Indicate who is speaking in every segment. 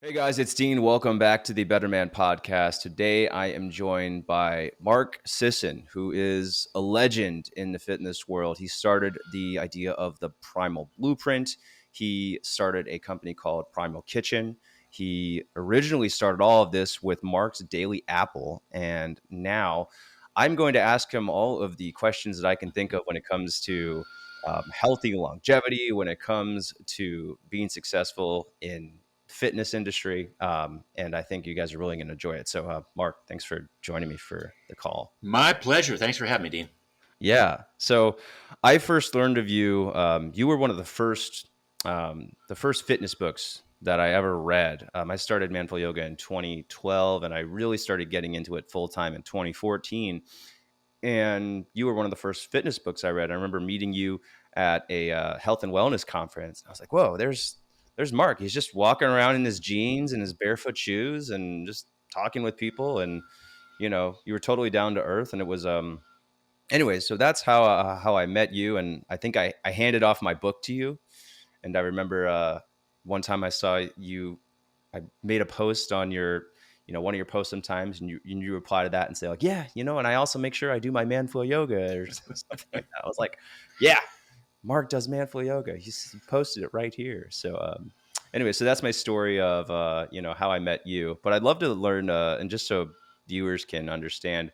Speaker 1: Hey guys, it's Dean. Welcome back to the Better Man podcast. Today I am joined by Mark Sisson, who is a legend in the fitness world. He started the idea of the Primal Blueprint. He started a company called Primal Kitchen. He originally started all of this with Mark's Daily Apple, and now I'm going to ask him all of the questions that I can think of when it comes to healthy longevity, when it comes to being successful in fitness industry. And I think you guys are really going to enjoy it. So, Mark, thanks for joining me for the call.
Speaker 2: My pleasure. Thanks for having me, Dean.
Speaker 1: Yeah. So, I first learned of you. You were one of the first fitness books that I ever read. I started Manful Yoga in 2012, and I really started getting into it full time in 2014. And you were one of the first fitness books I read. I remember meeting you at a health and wellness conference. I was like, "Whoa, there's Mark. He's just walking around in his jeans and his barefoot shoes and just talking with people." And you were totally down to earth. And it was anyway. So that's how I met you. And I think I handed off my book to you. And I remember one time I saw you. I made a post on your one of your posts sometimes, and you reply to that and say like, yeah, and I also make sure I do my manful yoga or something like that. I was like, yeah, Mark does manful yoga. He posted it right here. So anyway, so that's my story of how I met you. But I'd love to learn, and just so viewers can understand,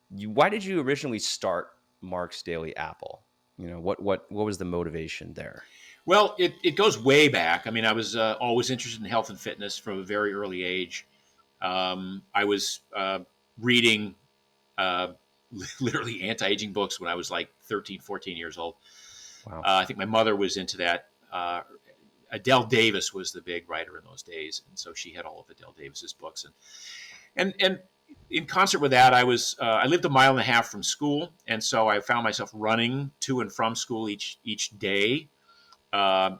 Speaker 1: why did you originally start Mark's Daily Apple? What was the motivation there?
Speaker 2: Well, it goes way back. I mean, I was always interested in health and fitness from a very early age. I was reading uh, literally anti-aging books when I was like 13, 14 years old.
Speaker 1: Wow.
Speaker 2: I think my mother was into that. Adele Davis was the big writer in those days, and so she had all of Adele Davis's books. And in concert with that, I lived a mile and a half from school, and so I found myself running to and from school each day,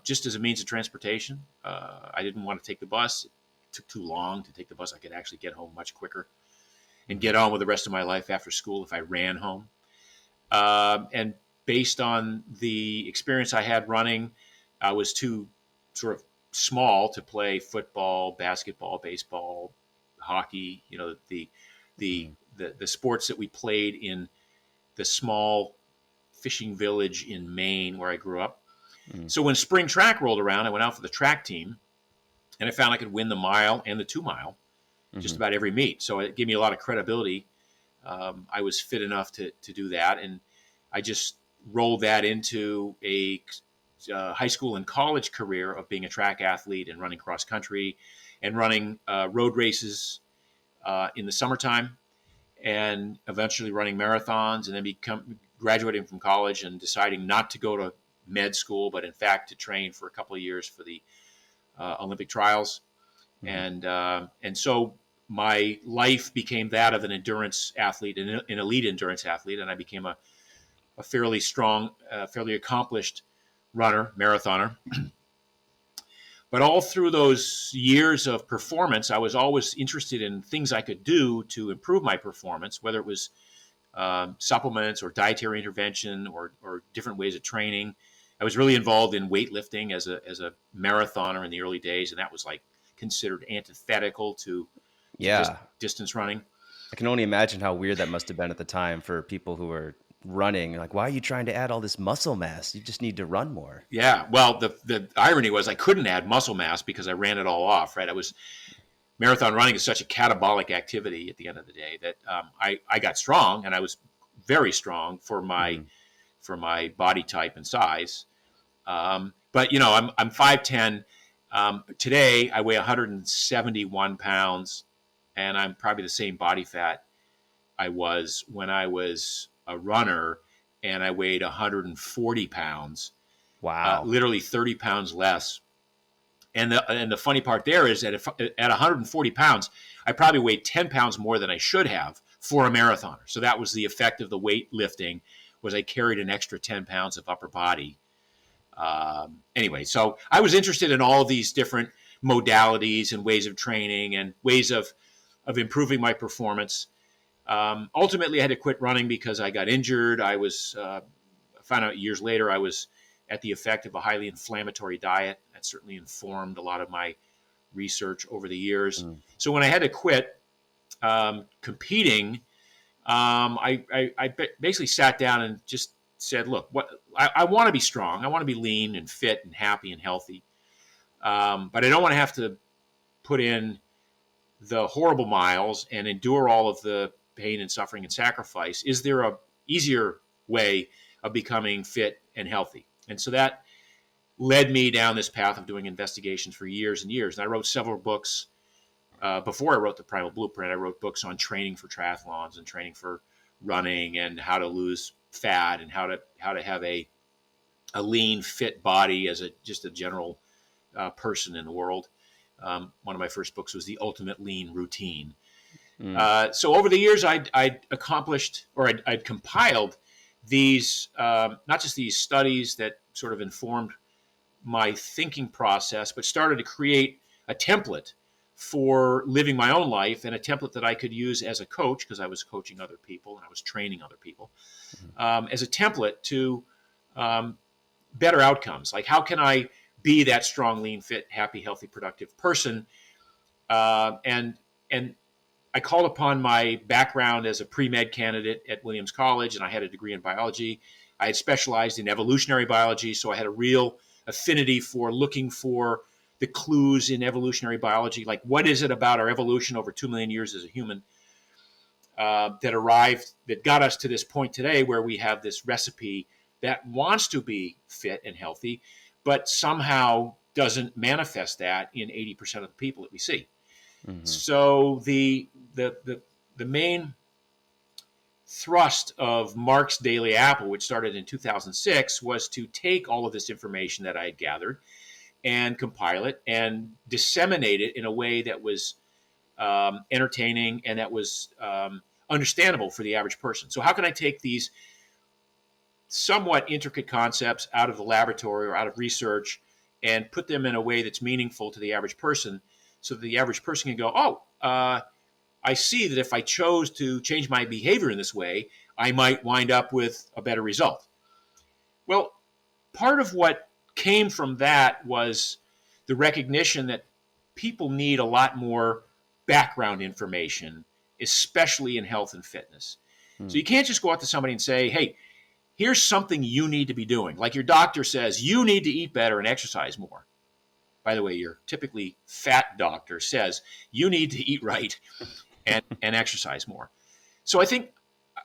Speaker 2: just as a means of transportation. I didn't want to take the bus; it took too long to take the bus. I could actually get home much quicker and get on with the rest of my life after school if I ran home. And based on the experience I had running, I was too sort of small to play football, basketball, baseball, hockey. The sports that we played in the small fishing village in Maine where I grew up. Mm. So when spring track rolled around, I went out for the track team, and I found I could win the mile and the 2 mile, just about every meet. So it gave me a lot of credibility. I was fit enough to do that, and I just rolled that into a high school and college career of being a track athlete and running cross country and running road races in the summertime, and eventually running marathons, and then graduating from college and deciding not to go to med school, but in fact to train for a couple of years for the Olympic trials. Mm-hmm. And so my life became that of an endurance athlete, an elite endurance athlete, and I became a fairly strong, fairly accomplished runner, marathoner. But all through those years of performance, I was always interested in things I could do to improve my performance, whether it was supplements or dietary intervention or different ways of training. I was really involved in weightlifting as a marathoner in the early days, and that was like considered antithetical to distance running.
Speaker 1: I can only imagine how weird that must have been at the time for people who were running. Like, why are you trying to add all this muscle mass? You just need to run more.
Speaker 2: Yeah. Well, the irony was I couldn't add muscle mass because I ran it all off, right? Marathon running is such a catabolic activity at the end of the day that I got strong, and I was very strong for my body type and size. But I'm 5'10". Today I weigh 171 pounds, and I'm probably the same body fat I was when I was a runner, and I weighed 140 pounds.
Speaker 1: Wow.
Speaker 2: Literally 30 pounds less. And the funny part there is that at 140 pounds, I probably weighed 10 pounds more than I should have for a marathoner. So that was the effect of the weight lifting, was I carried an extra 10 pounds of upper body. Anyway, so I was interested in all these different modalities and ways of training and ways of improving my performance. Ultimately, I had to quit running because I got injured. I found out years later I was at the effect of a highly inflammatory diet. That certainly informed a lot of my research over the years.
Speaker 1: Mm.
Speaker 2: So when I had to quit competing, I basically sat down and just said, look, I want to be strong. I want to be lean and fit and happy and healthy. But I don't want to have to put in the horrible miles and endure all of the pain and suffering and sacrifice. Is there a easier way of becoming fit and healthy? And so that led me down this path of doing investigations for years and years. And I wrote several books. Before I wrote the Primal Blueprint, I wrote books on training for triathlons and training for running and how to lose fat and how to have a lean, fit body as just a general person in the world. One of my first books was The Ultimate Lean Routine. So over the years, I'd accomplished, or I'd compiled these, not just these studies that sort of informed my thinking process, but started to create a template for living my own life, and a template that I could use as a coach, because I was coaching other people and I was training other people, as a template to better outcomes. Like, how can I be that strong, lean, fit, happy, healthy, productive person? And I called upon my background as a pre-med candidate at Williams College, and I had a degree in biology. I had specialized in evolutionary biology, so I had a real affinity for looking for the clues in evolutionary biology. Like, what is it about our evolution over 2 million years as a human that got us to this point today where we have this recipe that wants to be fit and healthy, but somehow doesn't manifest that in 80% of the people that we see. Mm-hmm. So the main thrust of Mark's Daily Apple, which started in 2006, was to take all of this information that I had gathered and compile it and disseminate it in a way that was entertaining and that was understandable for the average person. So how can I take these somewhat intricate concepts out of the laboratory or out of research and put them in a way that's meaningful to the average person, so that the average person can go, I see that if I chose to change my behavior in this way, I might wind up with a better result. Well, part of what came from that was the recognition that people need a lot more background information, especially in health and fitness. So you can't just go out to somebody and say, hey, here's something you need to be doing. Like your doctor says, you need to eat better and exercise more. By the way, your typically fat doctor says you need to eat right and exercise more. So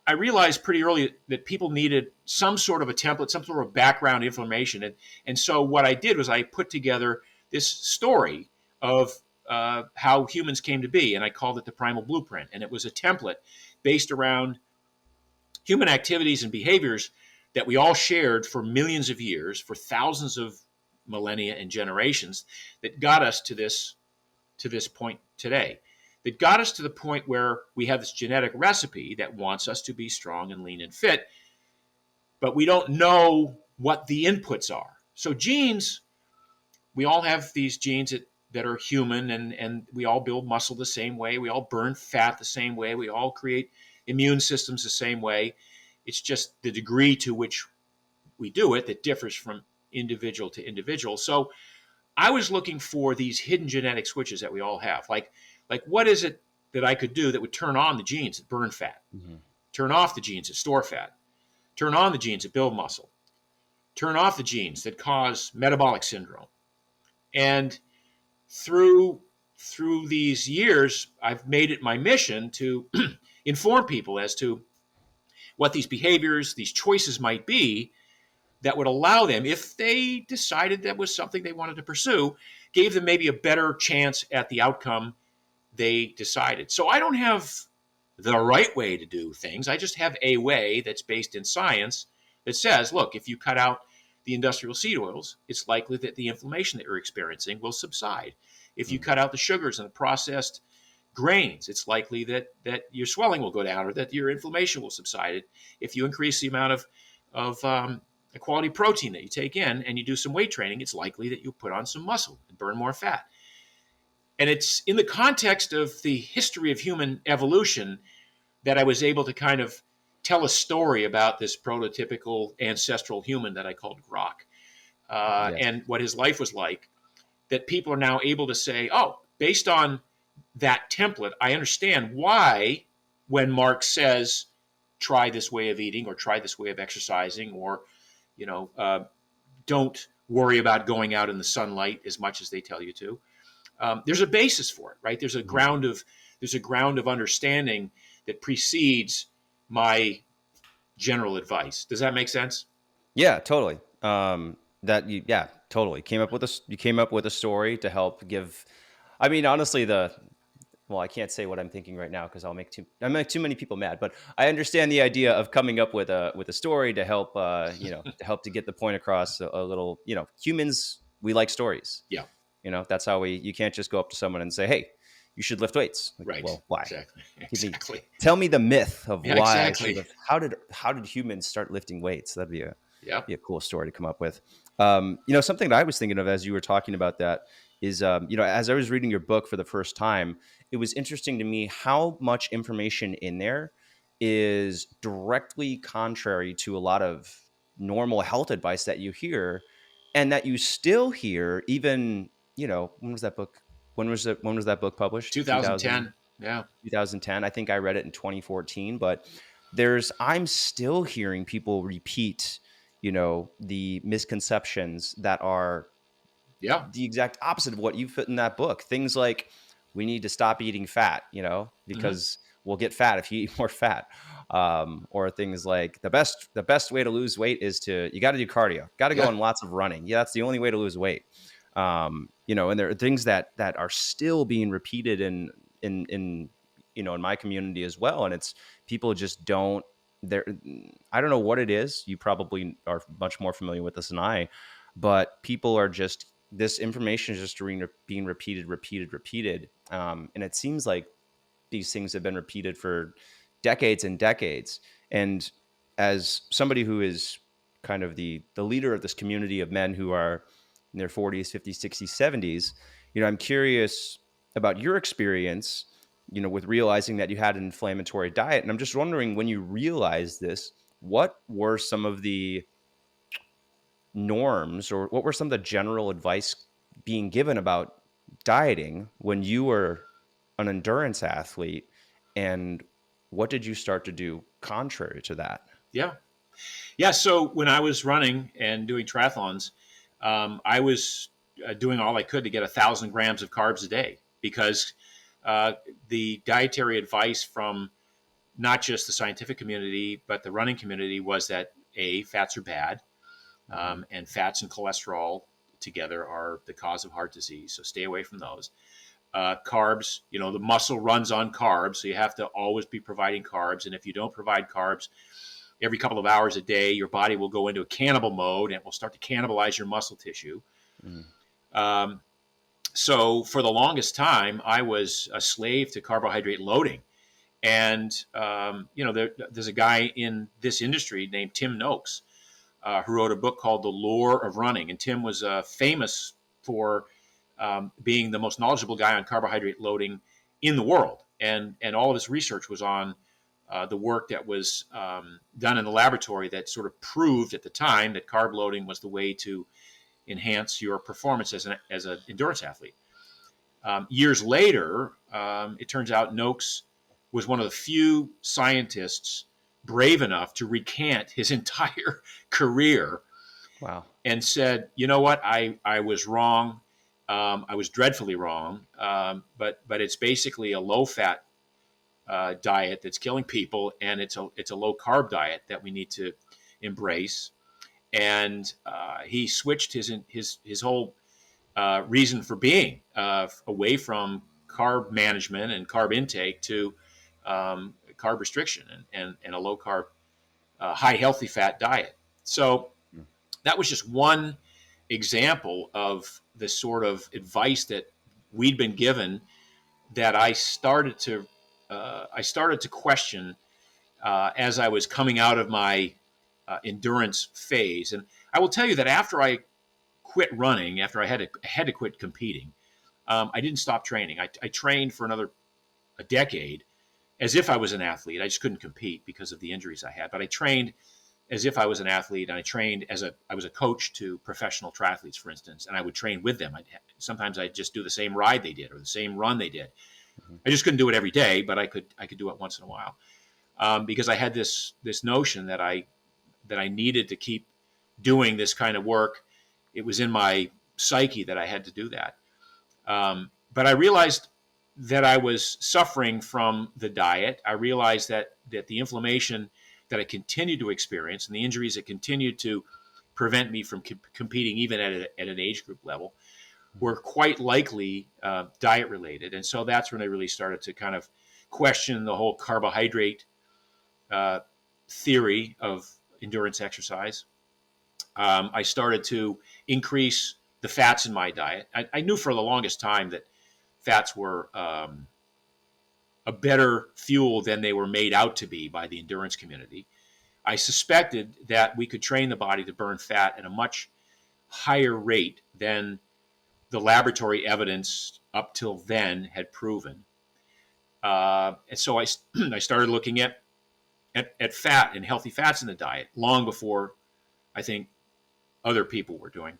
Speaker 2: I realized pretty early that people needed some sort of a template, some sort of background information. And so what I did was I put together this story of how humans came to be, and I called it the Primal Blueprint. And it was a template based around human activities and behaviors that we all shared for millions of years, for thousands of millennia and generations, that got us to this point today. That got us to the point where we have this genetic recipe that wants us to be strong and lean and fit, but we don't know what the inputs are. So genes, we all have these genes that are human, and we all build muscle the same way. We all burn fat the same way. We all create immune systems the same way. It's just the degree to which we do it that differs from individual to individual. So I was looking for these hidden genetic switches that we all have. Like what is it that I could do that would turn on the genes that burn fat, turn off the genes that store fat, turn on the genes that build muscle, turn off the genes that cause metabolic syndrome. And through these years, I've made it my mission to inform people as to what these behaviors, these choices might be that would allow them, if they decided that was something they wanted to pursue, gave them maybe a better chance at the outcome they decided. So I don't have the right way to do things. I just have a way that's based in science that says, look, if you cut out the industrial seed oils, it's likely that the inflammation that you're experiencing will subside. If you cut out the sugars and the processed grains, it's likely that your swelling will go down or that your inflammation will subside. If you increase the amount of a quality protein that you take in and you do some weight training, it's likely that you'll put on some muscle and burn more fat. And it's in the context of the history of human evolution that I was able to kind of tell a story about this prototypical ancestral human that I called Grok, and what his life was like, that people are now able to say, oh, based on that template, I understand why when Mark says, try this way of eating or try this way of exercising, or, don't worry about going out in the sunlight as much as they tell you to. There's a basis for it, right? There's a ground of understanding that precedes my general advice. Does that make sense?
Speaker 1: Yeah, totally. Yeah, totally. You came up with a story to help give. I mean, honestly, well, I can't say what I'm thinking right now because I make too many people mad. But I understand the idea of coming up with a story to help, to get the point across a little. Humans, we like stories.
Speaker 2: Yeah.
Speaker 1: That's how you can't just go up to someone and say, "Hey, you should lift weights." Like,
Speaker 2: Right.
Speaker 1: well, why?
Speaker 2: Exactly.
Speaker 1: Tell me the myth of
Speaker 2: Yeah,
Speaker 1: why I
Speaker 2: exactly.
Speaker 1: should lift. How did humans start lifting weights? That'd be
Speaker 2: Yeah.
Speaker 1: a cool story to come up with. Something that I was thinking of as you were talking about that is, as I was reading your book for the first time, it was interesting to me how much information in there is directly contrary to a lot of normal health advice that you hear and that you still hear even, when was that book? When was that book published?
Speaker 2: 2010. Yeah.
Speaker 1: 2010. I think I read it in 2014, but I'm still hearing people repeat, the misconceptions that are
Speaker 2: Yeah.
Speaker 1: the exact opposite of what you put in that book. Things like we need to stop eating fat,
Speaker 2: Mm-hmm.
Speaker 1: because we'll get fat if you eat more fat. Or things like the best way to lose weight is you got to do cardio, got to go
Speaker 2: Yeah.
Speaker 1: on lots of running. Yeah, that's the only way to lose weight. And there are things that are still being repeated in my community as well. And it's people just don't there. I don't know what it is. You probably are much more familiar with this than I, but people are just, this information is just being repeated. And it seems like these things have been repeated for decades and decades. And as somebody who is kind of the leader of this community of men who are in their 40s, 50s, 60s, 70s, I'm curious about your experience, with realizing that you had an inflammatory diet. And I'm just wondering, when you realized this, what were some of the norms, or what were some of the general advice being given about dieting when you were an endurance athlete, and what did you start to do contrary to that?
Speaker 2: Yeah. Yeah. So when I was running and doing triathlons, I was doing all I could to get 1,000 grams of carbs a day, because uh, the dietary advice from not just the scientific community, but the running community was that fats are bad, and fats and cholesterol together are the cause of heart disease. So stay away from those. Carbs, the muscle runs on carbs, so you have to always be providing carbs. And if you don't provide carbs every couple of hours a day, your body will go into a cannibal mode and will start to cannibalize your muscle tissue.
Speaker 1: Mm.
Speaker 2: Um, so for the longest time, I was a slave to carbohydrate loading. And, there's a guy in this industry named Tim Noakes, who wrote a book called The Lore of Running. And Tim was famous for being the most knowledgeable guy on carbohydrate loading in the world. And all of his research was on the work that was done in the laboratory that sort of proved at the time that carb loading was the way to enhance your performance as an endurance athlete. Years later, it turns out Noakes was one of the few scientists brave enough to recant his entire career.
Speaker 1: Wow.
Speaker 2: And said, you know what, I was wrong. I was dreadfully wrong. But it's basically a low-fat diet that's killing people, and it's a low-carb diet that we need to embrace. And he switched his whole reason for being away from carb management and carb intake to carb restriction and a low-carb, high healthy fat diet. So that was just one example of the sort of advice that we'd been given that I started to question as I was coming out of my endurance phase. And I will tell you that after I quit running, after I had to quit competing, I didn't stop training. I trained for a decade as if I was an athlete. I just couldn't compete because of the injuries I had. But I trained as if I was an athlete, and I trained I was a coach to professional triathletes, for instance, and I would train with them. Sometimes I'd just do the same ride they did or the same run they did.
Speaker 1: Mhm.
Speaker 2: I just couldn't do it every day, but I could do it once in a while, because I had this notion that I needed to keep doing this kind of work. It was in my psyche that I had to do that. But I realized that I was suffering from the diet. I realized that the inflammation that I continued to experience and the injuries that continued to prevent me from competing even at an age group level were quite likely diet related. And so that's when I really started to kind of question the whole carbohydrate theory of endurance exercise. I started to increase the fats in my diet. I knew for the longest time that fats were a better fuel than they were made out to be by the endurance community. I suspected that we could train the body to burn fat at a much higher rate than the laboratory evidence up till then had proven. And so I started looking at fat and healthy fats in the diet long before I think other people were doing.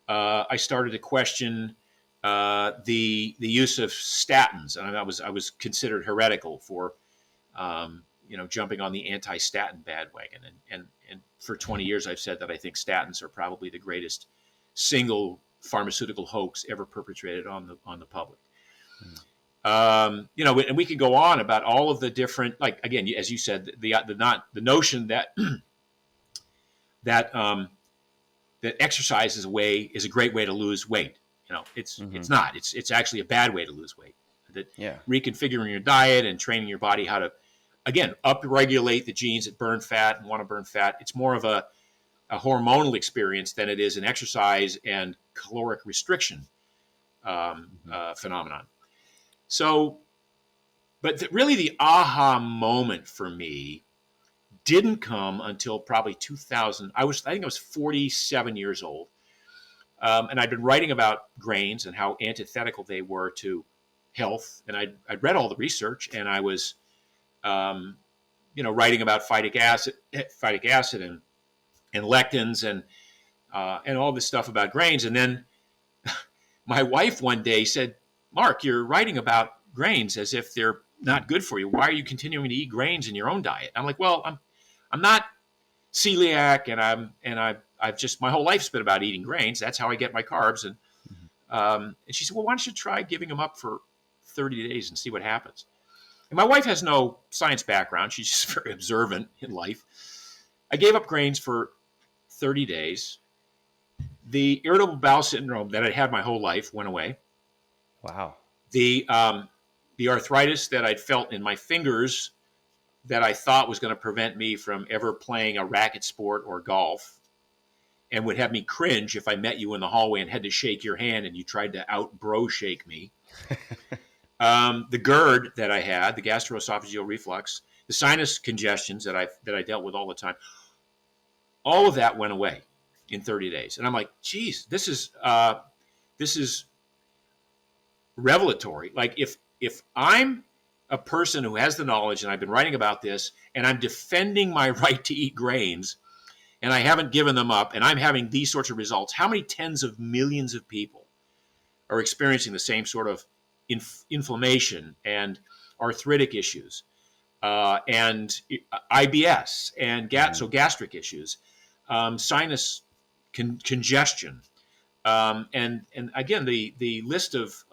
Speaker 2: I started to question the use of statins, and I was considered heretical for jumping on the anti-statin bandwagon. And for 20 years, I've said that I think statins are probably the greatest single pharmaceutical hoax ever perpetrated on the public. And we could go on about all of the different, like, again, as you said, the notion that that exercise is a great way to lose weight. It's not. It's actually a bad way to lose weight. That reconfiguring your diet and training your body how to, again, upregulate the genes that burn fat and want to burn fat. It's more of a hormonal experience than it is an exercise and caloric restriction phenomenon. So, but really the aha moment for me didn't come until probably 2000. I think I was 47 years old. And I'd been writing about grains and how antithetical they were to health. And I'd read all the research, and I was, writing about phytic acid and lectins and all this stuff about grains. And then my wife one day said, "Mark, you're writing about grains as if they're not good for you. Why are you continuing to eat grains in your own diet?" I'm like, "Well, I'm not celiac, and I've just, my whole life's been about eating grains. That's how I get my carbs." And she said, "Well, why don't you try giving them up for 30 days and see what happens?" And my wife has no science background. She's just very observant in life. I gave up grains for 30 days. The irritable bowel syndrome that I had my whole life went away.
Speaker 1: Wow.
Speaker 2: The arthritis that I'd felt in my fingers that I thought was going to prevent me from ever playing a racket sport or golf and would have me cringe if I met you in the hallway and had to shake your hand and you tried to out-bro shake me. The GERD that I had, the gastroesophageal reflux, the sinus congestions that I dealt with all the time, all of that went away in 30 days. And I'm like, geez, this is revelatory. Like, if I'm a person who has the knowledge, and I've been writing about this, and I'm defending my right to eat grains, and I haven't given them up, and I'm having these sorts of results, how many tens of millions of people are experiencing the same sort of inflammation and arthritic issues, and IBS, and gastric issues, sinus congestion, and again, the list of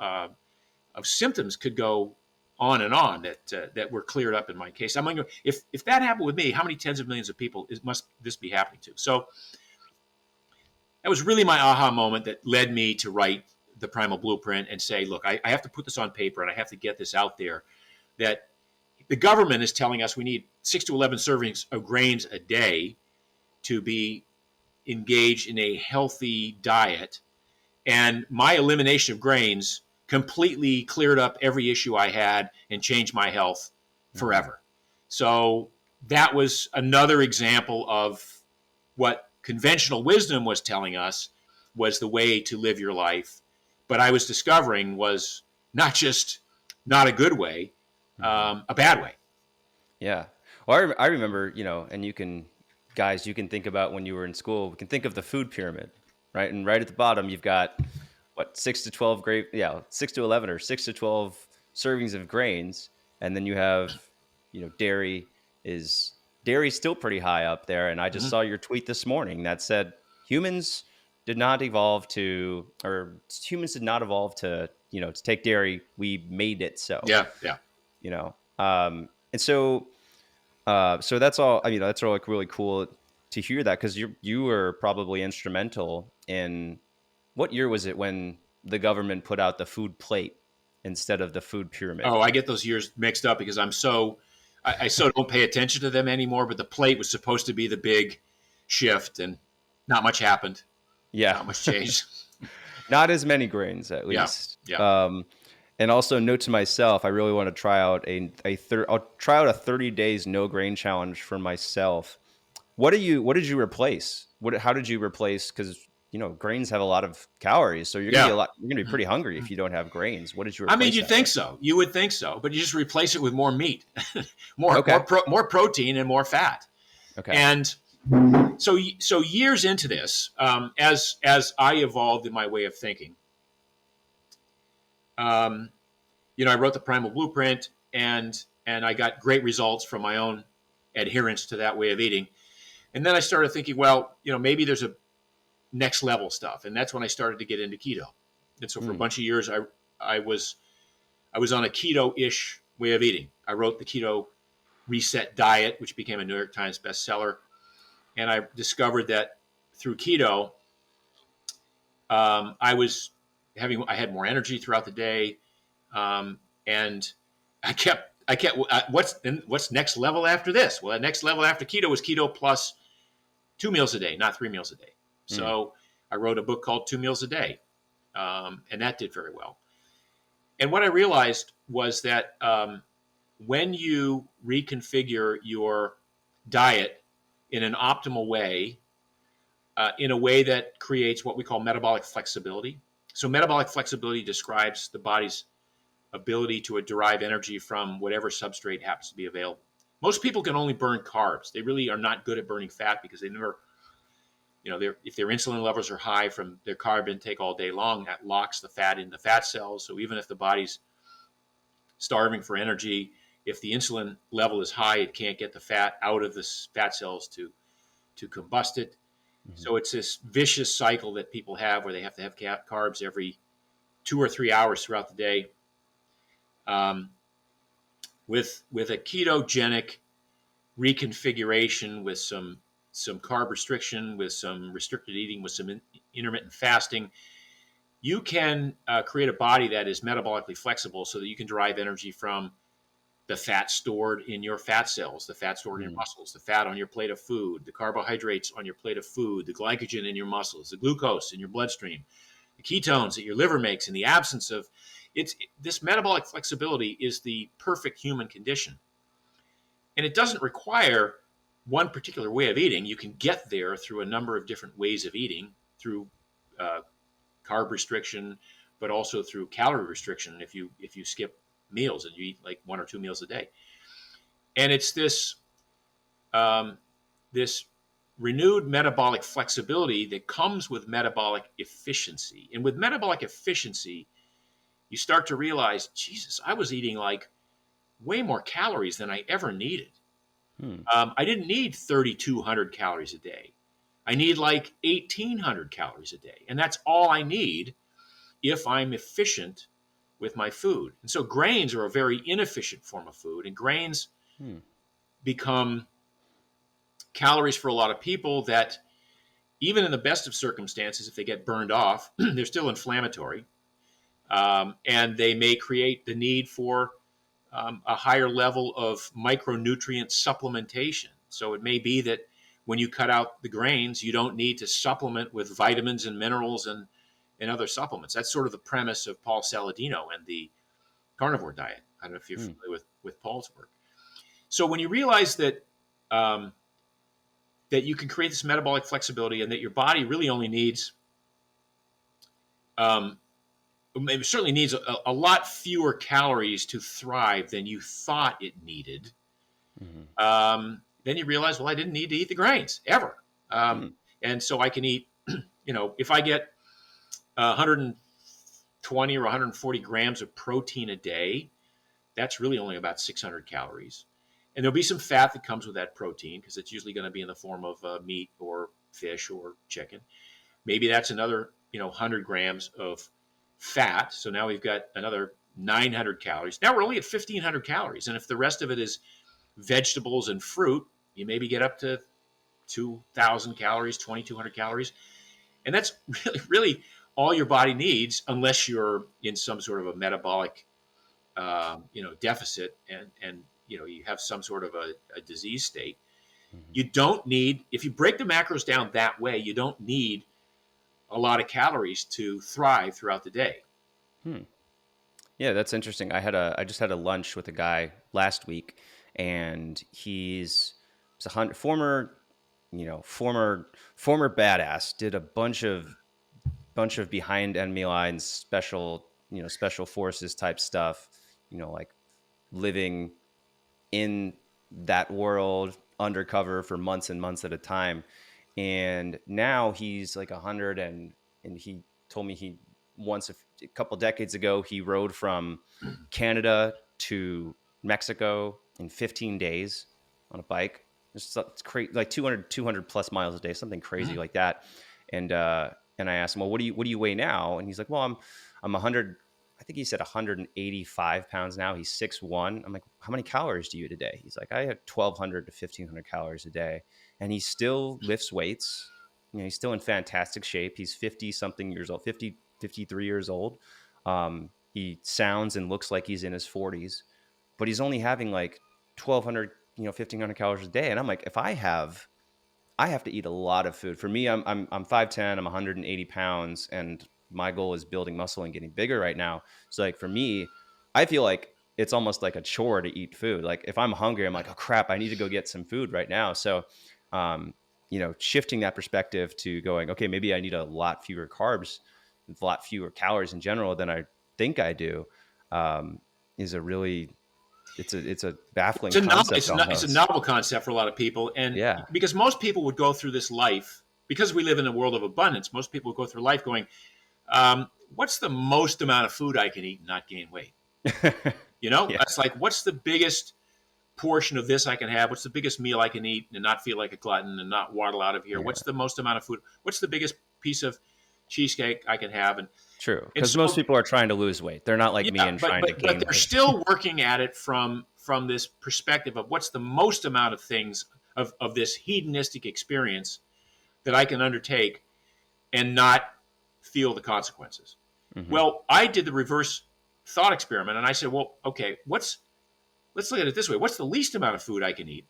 Speaker 2: symptoms could go on and on that were cleared up in my case. I'm wondering, if that happened with me, how many tens of millions of people must this be happening to? So that was really my aha moment that led me to write the Primal Blueprint and say, look, I have to put this on paper, and I have to get this out there, that the government is telling us we need 6 to 11 servings of grains a day to be engaged in a healthy diet. And my elimination of grains completely cleared up every issue I had and changed my health forever. So that was another example of what conventional wisdom was telling us was the way to live your life. But I was discovering was not just not a good way, a bad way.
Speaker 1: Yeah. Well, I remember, and you can guys, you can think about when you were in school. We can think of the food pyramid, right? And right at the bottom, you've got what 6 to 11 or 6 to 12 servings of grains, and then you have, dairy is dairy's still pretty high up there. And I just
Speaker 2: Mhm.
Speaker 1: saw your tweet this morning that said humans did not evolve to, or humans did not evolve to, to take dairy. We made it so,
Speaker 2: Yeah, yeah.
Speaker 1: and so that's all. I mean, that's all like really cool to hear that, because you were probably instrumental in, what year was it when the government put out the food plate instead of the food pyramid?
Speaker 2: Oh, I get those years mixed up because I so don't pay attention to them anymore. But the plate was supposed to be the big shift, and not much happened.
Speaker 1: Yeah,
Speaker 2: Not much changed.
Speaker 1: not as many grains at
Speaker 2: Yeah,
Speaker 1: least.
Speaker 2: yeah.
Speaker 1: And also, note to myself, I really want to try out I'll try out a 30 days no grain challenge for myself. What did you replace? How did you replace? Because grains have a lot of calories, so
Speaker 2: Yeah.
Speaker 1: you're gonna be pretty hungry if you don't have grains. What did you
Speaker 2: I mean,
Speaker 1: replace
Speaker 2: you'd
Speaker 1: that
Speaker 2: think
Speaker 1: with?
Speaker 2: so. You would think so, but you just replace it with more meat,
Speaker 1: Okay.
Speaker 2: more protein and more fat.
Speaker 1: Okay.
Speaker 2: And so years into this, as I evolved in my way of thinking, um, I wrote the Primal Blueprint, and I got great results from my own adherence to that way of eating. And then I started thinking, well, maybe there's a next level stuff, and that's when I started to get into keto. And so for a bunch of years, I was on a keto-ish way of eating. I wrote the Keto Reset Diet, which became a New York Times bestseller, and I discovered that through keto, I had more energy throughout the day, and I kept what's next level after this? Well, the next level after keto was keto plus 2 meals a day, not 3 meals a day. So I wrote a book called 2 Meals a Day, and that did very well. And what I realized was that when you reconfigure your diet in an optimal way, in a way that creates what we call metabolic flexibility. So metabolic flexibility describes the body's ability to derive energy from whatever substrate happens to be available. Most people can only burn carbs. They really are not good at burning fat because they never, if their insulin levels are high from their carb intake all day long, that locks the fat in the fat cells. So even if the body's starving for energy, if the insulin level is high, it can't get the fat out of the fat cells to combust it. So it's this vicious cycle that people have where they have to have carbs every 2 or 3 hours throughout the day. With a ketogenic reconfiguration, with some carb restriction, with some restricted eating, with some intermittent fasting, you can create a body that is metabolically flexible so that you can derive energy from the fat stored in your fat cells, the fat stored in your muscles, the fat on your plate of food, the carbohydrates on your plate of food, the glycogen in your muscles, the glucose in your bloodstream, the ketones that your liver makes in the absence of this metabolic flexibility is the perfect human condition. And it doesn't require one particular way of eating. You can get there through a number of different ways of eating, through carb restriction, but also through calorie restriction if you skip meals and you eat like 1 or 2 meals a day. And it's this this renewed metabolic flexibility that comes with metabolic efficiency. And with metabolic efficiency, you start to realize, Jesus, I was eating like way more calories than I ever needed. I didn't need 3,200 calories a day. I need like 1,800 calories a day. And that's all I need if I'm efficient with my food. And so grains are a very inefficient form of food, and grains become calories for a lot of people that, even in the best of circumstances, if they get burned off, they're still inflammatory. And they may create the need for a higher level of micronutrient supplementation. So it may be that when you cut out the grains, you don't need to supplement with vitamins and minerals and other supplements. That's sort of the premise of Paul Saladino and the carnivore diet. I don't know if you're familiar with Paul's work. So when you realize that that you can create this metabolic flexibility and that your body really only needs, it certainly needs a lot fewer calories to thrive than you thought it needed, then you realize, well, I didn't need to eat the grains ever.
Speaker 1: Hmm.
Speaker 2: And so I can eat, if I get 120 or 140 grams of protein a day, that's really only about 600 calories. And there'll be some fat that comes with that protein because it's usually going to be in the form of meat or fish or chicken. Maybe that's another, 100 grams of fat. So now we've got another 900 calories. Now we're only at 1,500 calories. And if the rest of it is vegetables and fruit, you maybe get up to 2,000 calories, 2,200 calories. And that's really all your body needs, unless you're in some sort of a metabolic, deficit and you have some sort of a disease state.
Speaker 1: Mm-hmm.
Speaker 2: You don't need, if you break the macros down that way, you don't need a lot of calories to thrive throughout the day.
Speaker 1: Yeah, that's interesting. I just had a lunch with a guy last week, and he's a former badass. Did a bunch of behind enemy lines, special forces type stuff. Like living in that world undercover for months and months at a time. And now he's like 100, and he told me he once a couple decades ago he rode from Canada to Mexico in 15 days on a bike. It's crazy, like 200 plus miles a day, something crazy like that. And I asked him, well, what do you weigh now? And he's like, well, I'm 100. I think he said 185 pounds now. He's 6'1". I'm like, how many calories do you eat a day? He's like, I have 1,200 to 1,500 calories a day. And he still lifts weights. He's still in fantastic shape. He's 50 something years old, 50, 53 years old. He sounds and looks like he's in his 40s, but he's only having like 1,200, 1,500 calories a day. And I'm like, I have to eat a lot of food. For me, I'm 5'10", I'm 180 pounds, and my goal is building muscle and getting bigger right now. So like for me, I feel like it's almost like a chore to eat food. Like if I'm hungry, I'm like, oh crap, I need to go get some food right now. So, shifting that perspective to going, okay, maybe I need a lot fewer carbs, a lot fewer calories in general than I think I do, is a really, it's a baffling concept.
Speaker 2: It's a novel concept for a lot of people. And
Speaker 1: Yeah.
Speaker 2: because most people would go through this life, because we live in a world of abundance, most people would go through life going, what's the most amount of food I can eat and not gain weight?
Speaker 1: Yeah.
Speaker 2: It's like, what's the biggest portion of this I can have? What's the biggest meal I can eat and not feel like a glutton and not waddle out of here?
Speaker 1: Yeah.
Speaker 2: What's the most amount of food? What's the biggest piece of cheesecake I can have? And
Speaker 1: True, because most people are trying to lose weight. They're not like me and trying to gain
Speaker 2: but they're
Speaker 1: weight.
Speaker 2: still working at it from this perspective of what's the most amount of things of this hedonistic experience that I can undertake and not feel the consequences.
Speaker 1: Mm-hmm.
Speaker 2: Well, I did the reverse thought experiment, and I said, well, okay, let's look at it this way. What's the least amount of food I can eat?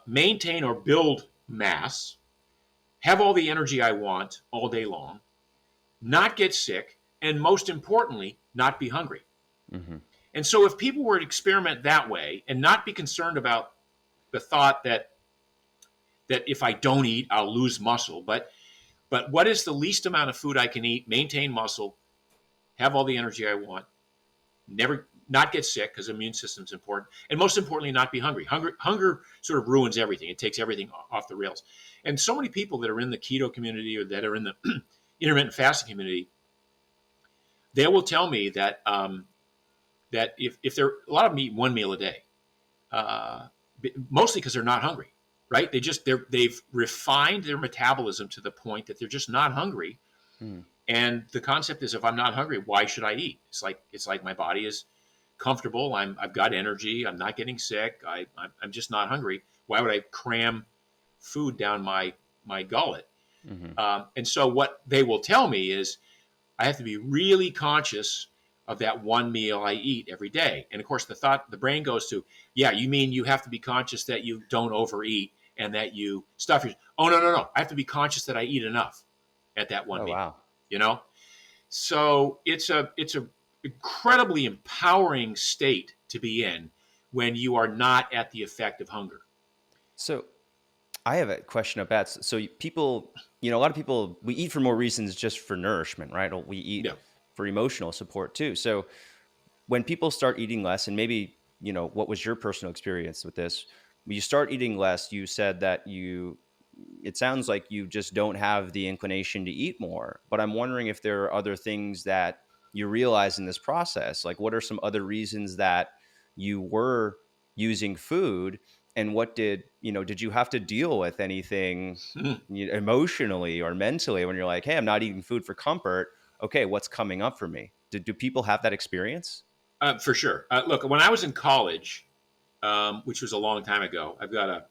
Speaker 2: Maintain or build mass, have all the energy I want all day long, not get sick, and most importantly, not be hungry.
Speaker 1: Mm-hmm.
Speaker 2: And so if people were to experiment that way and not be concerned about the thought that if I don't eat, I'll lose muscle, but what is the least amount of food I can eat, maintain muscle, have all the energy I want, not get sick because the immune system's important, and most importantly, not be hungry. Hunger sort of ruins everything. It takes everything off the rails. And so many people that are in the keto community or that are in the intermittent fasting community, they will tell me that that if they're, a lot of them eat one meal a day, mostly because they're not hungry, right? They've refined their metabolism to the point that they're just not hungry. And the concept is, if I'm not hungry, why should I eat? It's like my body is comfortable. I've got energy. I'm not getting sick. I'm just not hungry. Why would I cram food down my gullet?
Speaker 1: Mm-hmm.
Speaker 2: And so what they will tell me is I have to be really conscious of that one meal I eat every day. And of course, the brain goes to, yeah, you mean you have to be conscious that you don't overeat and that you stuff your, oh, no. I have to be conscious that I eat enough at that one meal.
Speaker 1: Wow.
Speaker 2: So it's a incredibly empowering state to be in when you are not at the effect of hunger.
Speaker 1: So I have a question about, so people, a lot of people, we eat for more reasons just for nourishment, right? Or we eat for emotional support too. So when people start eating less, and maybe, what was your personal experience with this? you start eating less, you said that it sounds like you just don't have the inclination to eat more. But I'm wondering if there are other things that you realize in this process. Like, what are some other reasons that you were using food? And what did you have to deal with anything emotionally or mentally when you're like, hey, I'm not eating food for comfort. Okay, what's coming up for me? Do people have that experience?
Speaker 2: For sure. Look, when I was in college, which was a long time ago, I've got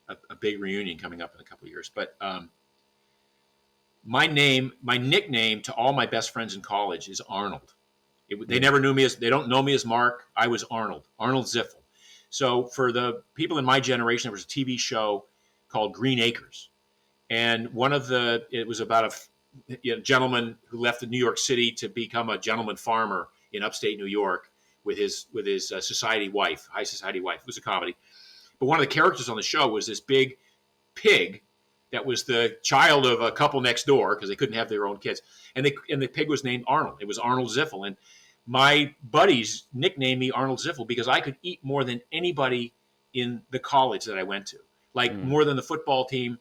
Speaker 2: a big reunion coming up in a couple of years. But my nickname to all my best friends in college is Arnold. They never knew me they don't know me as Mark. I was Arnold Ziffel. So for the people in my generation, there was a TV show called Green Acres. And it was about a gentleman who left New York City to become a gentleman farmer in upstate New York with his high society wife. It was a comedy. But one of the characters on the show was this big pig that was the child of a couple next door because they couldn't have their own kids. And the pig was named Arnold. It was Arnold Ziffel. And my buddies nicknamed me Arnold Ziffel because I could eat more than anybody in the college that I went to. Like more than the football team.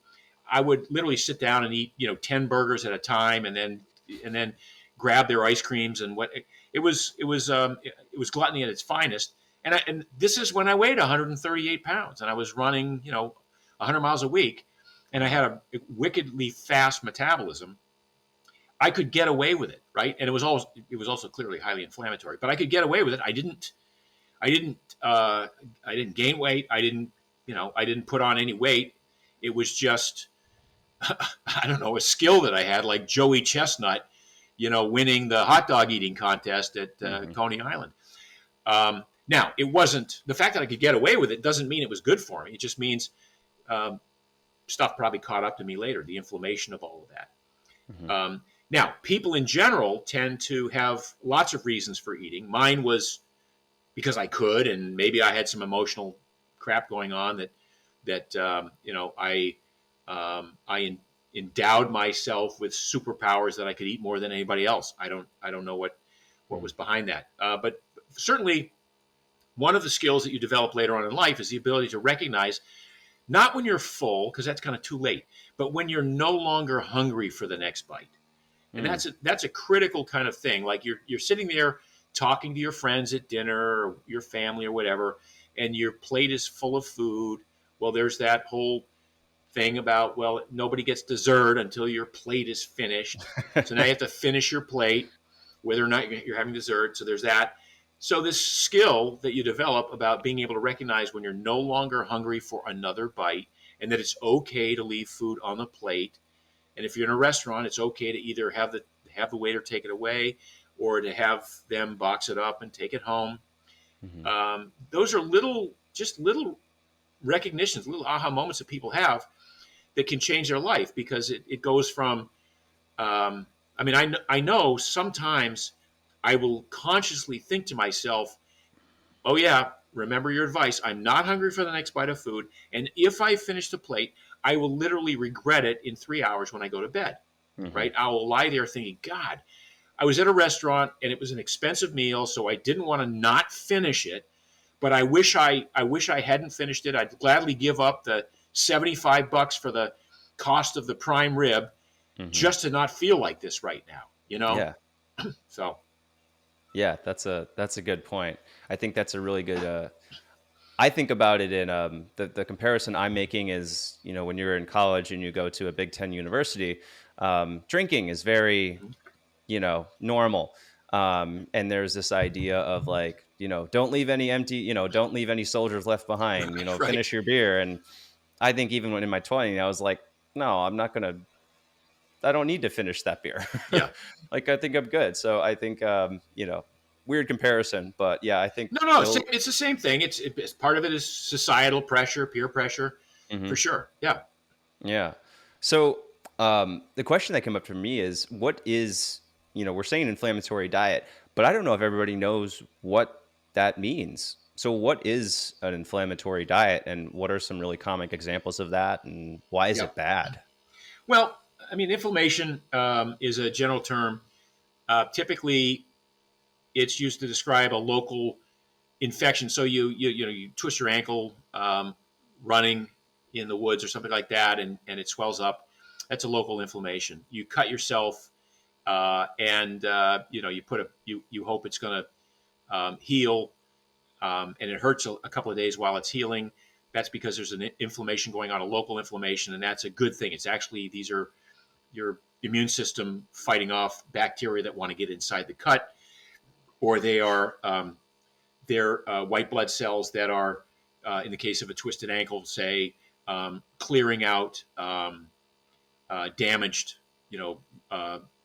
Speaker 2: I would literally sit down and eat, 10 burgers at a time and then grab their ice creams and it was gluttony at its finest. And this is when I weighed 138 pounds and I was running, 100 miles a week and I had a wickedly fast metabolism. I could get away with it, right? And it was also clearly highly inflammatory, but I could get away with it. I didn't gain weight. I didn't put on any weight. It was just, I don't know, a skill that I had, like Joey Chestnut, winning the hot dog eating contest at Coney Island. Now, it wasn't the fact that I could get away with it doesn't mean it was good for me. It just means stuff probably caught up to me later, the inflammation of all of that. Now, people in general tend to have lots of reasons for eating. Mine was because I could, and maybe I had some emotional crap going on that I endowed myself with superpowers that I could eat more than anybody else. I don't know what was behind that. But certainly one of the skills that you develop later on in life is the ability to recognize, not when you're full, because that's kind of too late, but when you're no longer hungry for the next bite. And that's a critical kind of thing. Like you're sitting there talking to your friends at dinner or your family or whatever, and your plate is full of food. Well, there's that whole thing about, well, nobody gets dessert until your plate is finished. So now you have to finish your plate, whether or not you're having dessert. So there's that. So this skill that you develop about being able to recognize when you're no longer hungry for another bite and that it's okay to leave food on the plate. And if you're in a restaurant, it's okay to either have the waiter take it away or to have them box it up and take it home. Those are little recognitions, little aha moments that people have that can change their life, because it goes from, I know sometimes I will consciously think to myself, oh yeah, remember your advice. I'm not hungry for the next bite of food. And if I finish the plate, I will literally regret it in 3 hours when I go to bed, right? I will lie there thinking, God, I was at a restaurant and it was an expensive meal, so I didn't want to not finish it. But I wish I hadn't finished it. I'd gladly give up the $75 for the cost of the prime rib just to not feel like this right now,
Speaker 1: Yeah.
Speaker 2: So.
Speaker 1: Yeah, that's a good point. I think that's a really good. I think about it in the comparison I'm making is, when you're in college and you go to a Big Ten university, drinking is very, normal. And there's this idea of like, don't leave any empty, don't leave any soldiers left behind,
Speaker 2: Right.
Speaker 1: finish your beer. And I think even when in my 20s, I was like, no, I don't need to finish that beer.
Speaker 2: Yeah.
Speaker 1: Like, I think I'm good. So I think, weird comparison, but yeah, I think.
Speaker 2: No, it's the same thing. It's part of it is societal pressure, peer pressure, for sure. Yeah.
Speaker 1: Yeah. So the question that came up for me is, what is, we're saying inflammatory diet, but I don't know if everybody knows what that means. So what is an inflammatory diet, and what are some really common examples of that, and why is it bad?
Speaker 2: Well, inflammation is a general term. Typically, it's used to describe a local infection. So you twist your ankle, running in the woods or something like that, and it swells up, that's a local inflammation. You cut yourself, and you hope it's going to heal, and it hurts a couple of days while it's healing. That's because there's an inflammation going on, a local inflammation, and that's a good thing. It's actually, these are your immune system fighting off bacteria that want to get inside the cut, or they're white blood cells that are, in the case of a twisted ankle, say, clearing out damaged,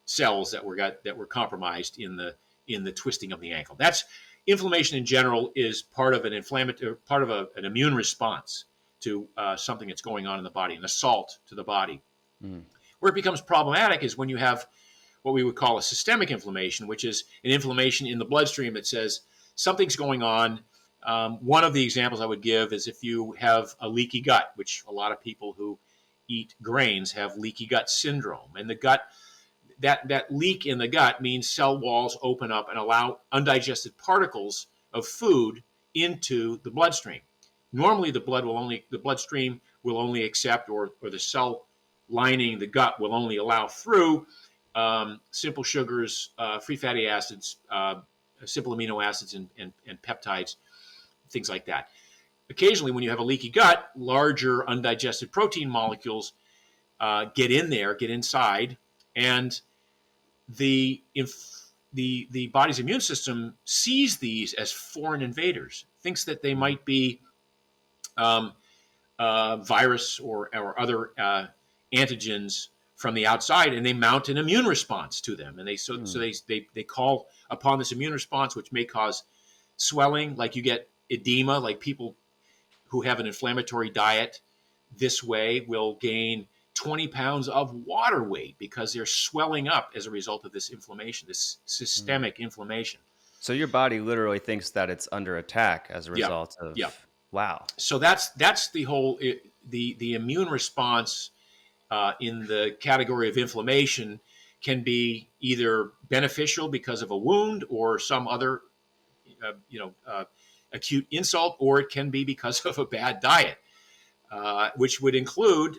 Speaker 2: cells that were compromised in the twisting of the ankle. That's inflammation in general is part of an an immune response to something that's going on in the body, an assault to the body.
Speaker 1: Mm.
Speaker 2: Where it becomes problematic is when you have what we would call a systemic inflammation, which is an inflammation in the bloodstream that says something's going on. One of the examples I would give is if you have a leaky gut, which a lot of people who eat grains have leaky gut syndrome. And the gut, that leak in the gut means cell walls open up and allow undigested particles of food into the bloodstream. Normally, the bloodstream will only accept, or the cell lining the gut will only allow through simple sugars, free fatty acids, simple amino acids, and peptides, things like that. Occasionally, when you have a leaky gut, larger undigested protein molecules get inside, and the body's immune system sees these as foreign invaders, thinks that they might be virus or other antigens from the outside, and they mount an immune response to them. And they call upon this immune response, which may cause swelling, like you get edema, like people who have an inflammatory diet this way will gain 20 pounds of water weight because they're swelling up as a result of this inflammation, this systemic inflammation.
Speaker 1: So your body literally thinks that it's under attack as a result of, wow.
Speaker 2: So that's the whole, the immune response in the category of inflammation can be either beneficial because of a wound or some other, acute insult, or it can be because of a bad diet, which would include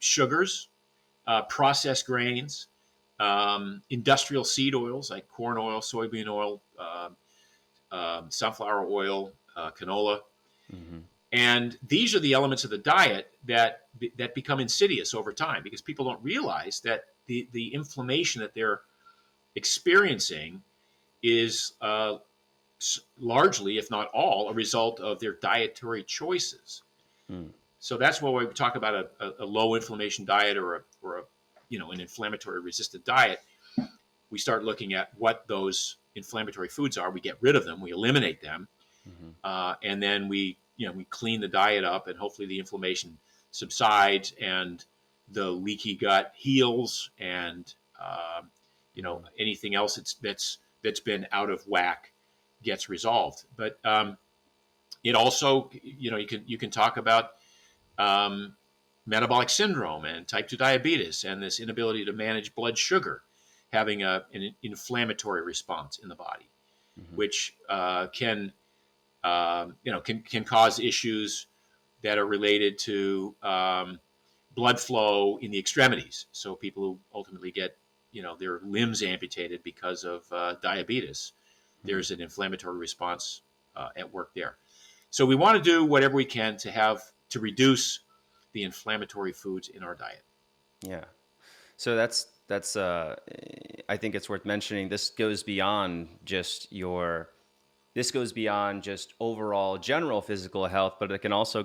Speaker 2: sugars, processed grains, industrial seed oils like corn oil, soybean oil, sunflower oil, canola.
Speaker 1: Mm-hmm.
Speaker 2: And these are the elements of the diet that become insidious over time, because people don't realize that the inflammation that they're experiencing is largely, if not all, a result of their dietary choices. Mm. So that's why we talk about a low inflammation diet or an inflammatory resistant diet. We start looking at what those inflammatory foods are. We get rid of them, we eliminate them, and then we clean the diet up, and hopefully the inflammation subsides and the leaky gut heals, and anything else that's been out of whack gets resolved. But it also, you can talk about metabolic syndrome and type 2 diabetes and this inability to manage blood sugar, having an inflammatory response in the body, which can cause issues that are related to blood flow in the extremities. So people who ultimately get their limbs amputated because of diabetes, there's an inflammatory response at work there. So we want to do whatever we can to reduce the inflammatory foods in our diet.
Speaker 1: Yeah. So that's I think it's worth mentioning. This goes beyond just overall general physical health, but it can also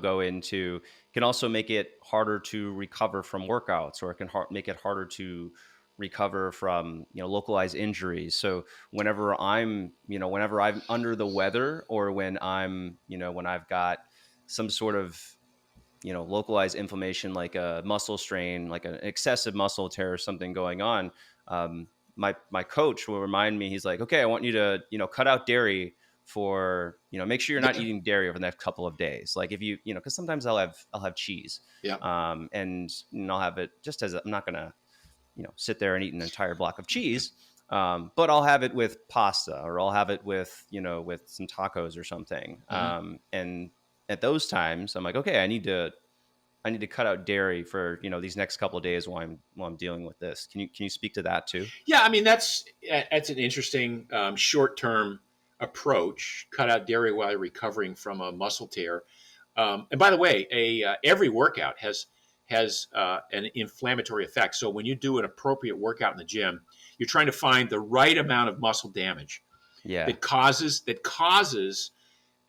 Speaker 1: make it harder to recover from workouts, or it can make it harder to recover from localized injuries. So whenever I'm under the weather, or when I've got some sort of localized inflammation, like a muscle strain, like an excessive muscle tear or something going on, my coach will remind me, he's like, okay, I want you to cut out dairy for make sure you're not eating dairy over the next couple of days. Like if you because sometimes I'll have cheese, and I'll have it just as I'm not gonna sit there and eat an entire block of cheese, but I'll have it with pasta, or I'll have it with with some tacos or something, and at those times, I'm like, okay, I need to cut out dairy for, these next couple of days while I'm dealing with this. Can you speak to that too?
Speaker 2: Yeah, I mean that's an interesting short-term approach. Cut out dairy while you're recovering from a muscle tear. And by the way, every workout has an inflammatory effect. So when you do an appropriate workout in the gym, you're trying to find the right amount of muscle damage
Speaker 1: Yeah.
Speaker 2: that causes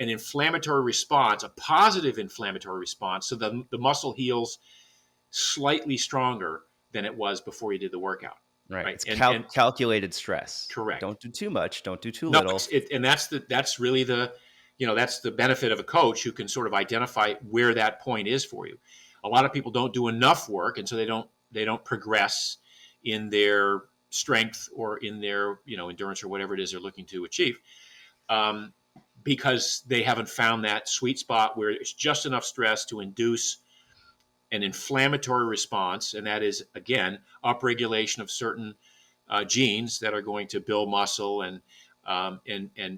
Speaker 2: an inflammatory response, a positive inflammatory response, so the muscle heals slightly stronger than it was before you did the workout.
Speaker 1: Right.
Speaker 2: Right.
Speaker 1: It's
Speaker 2: And
Speaker 1: calculated stress.
Speaker 2: correct.
Speaker 1: Don't do too much. Don't do too
Speaker 2: No,
Speaker 1: little.
Speaker 2: and that's really that's the benefit of a coach who can sort of identify where that point is for you. A lot of people don't do enough work, and so they don't progress in their strength or in their endurance or whatever it is they're looking to achieve, um, because they haven't found that sweet spot where it's just enough stress to induce an inflammatory response, and that is again upregulation of certain genes that are going to build muscle and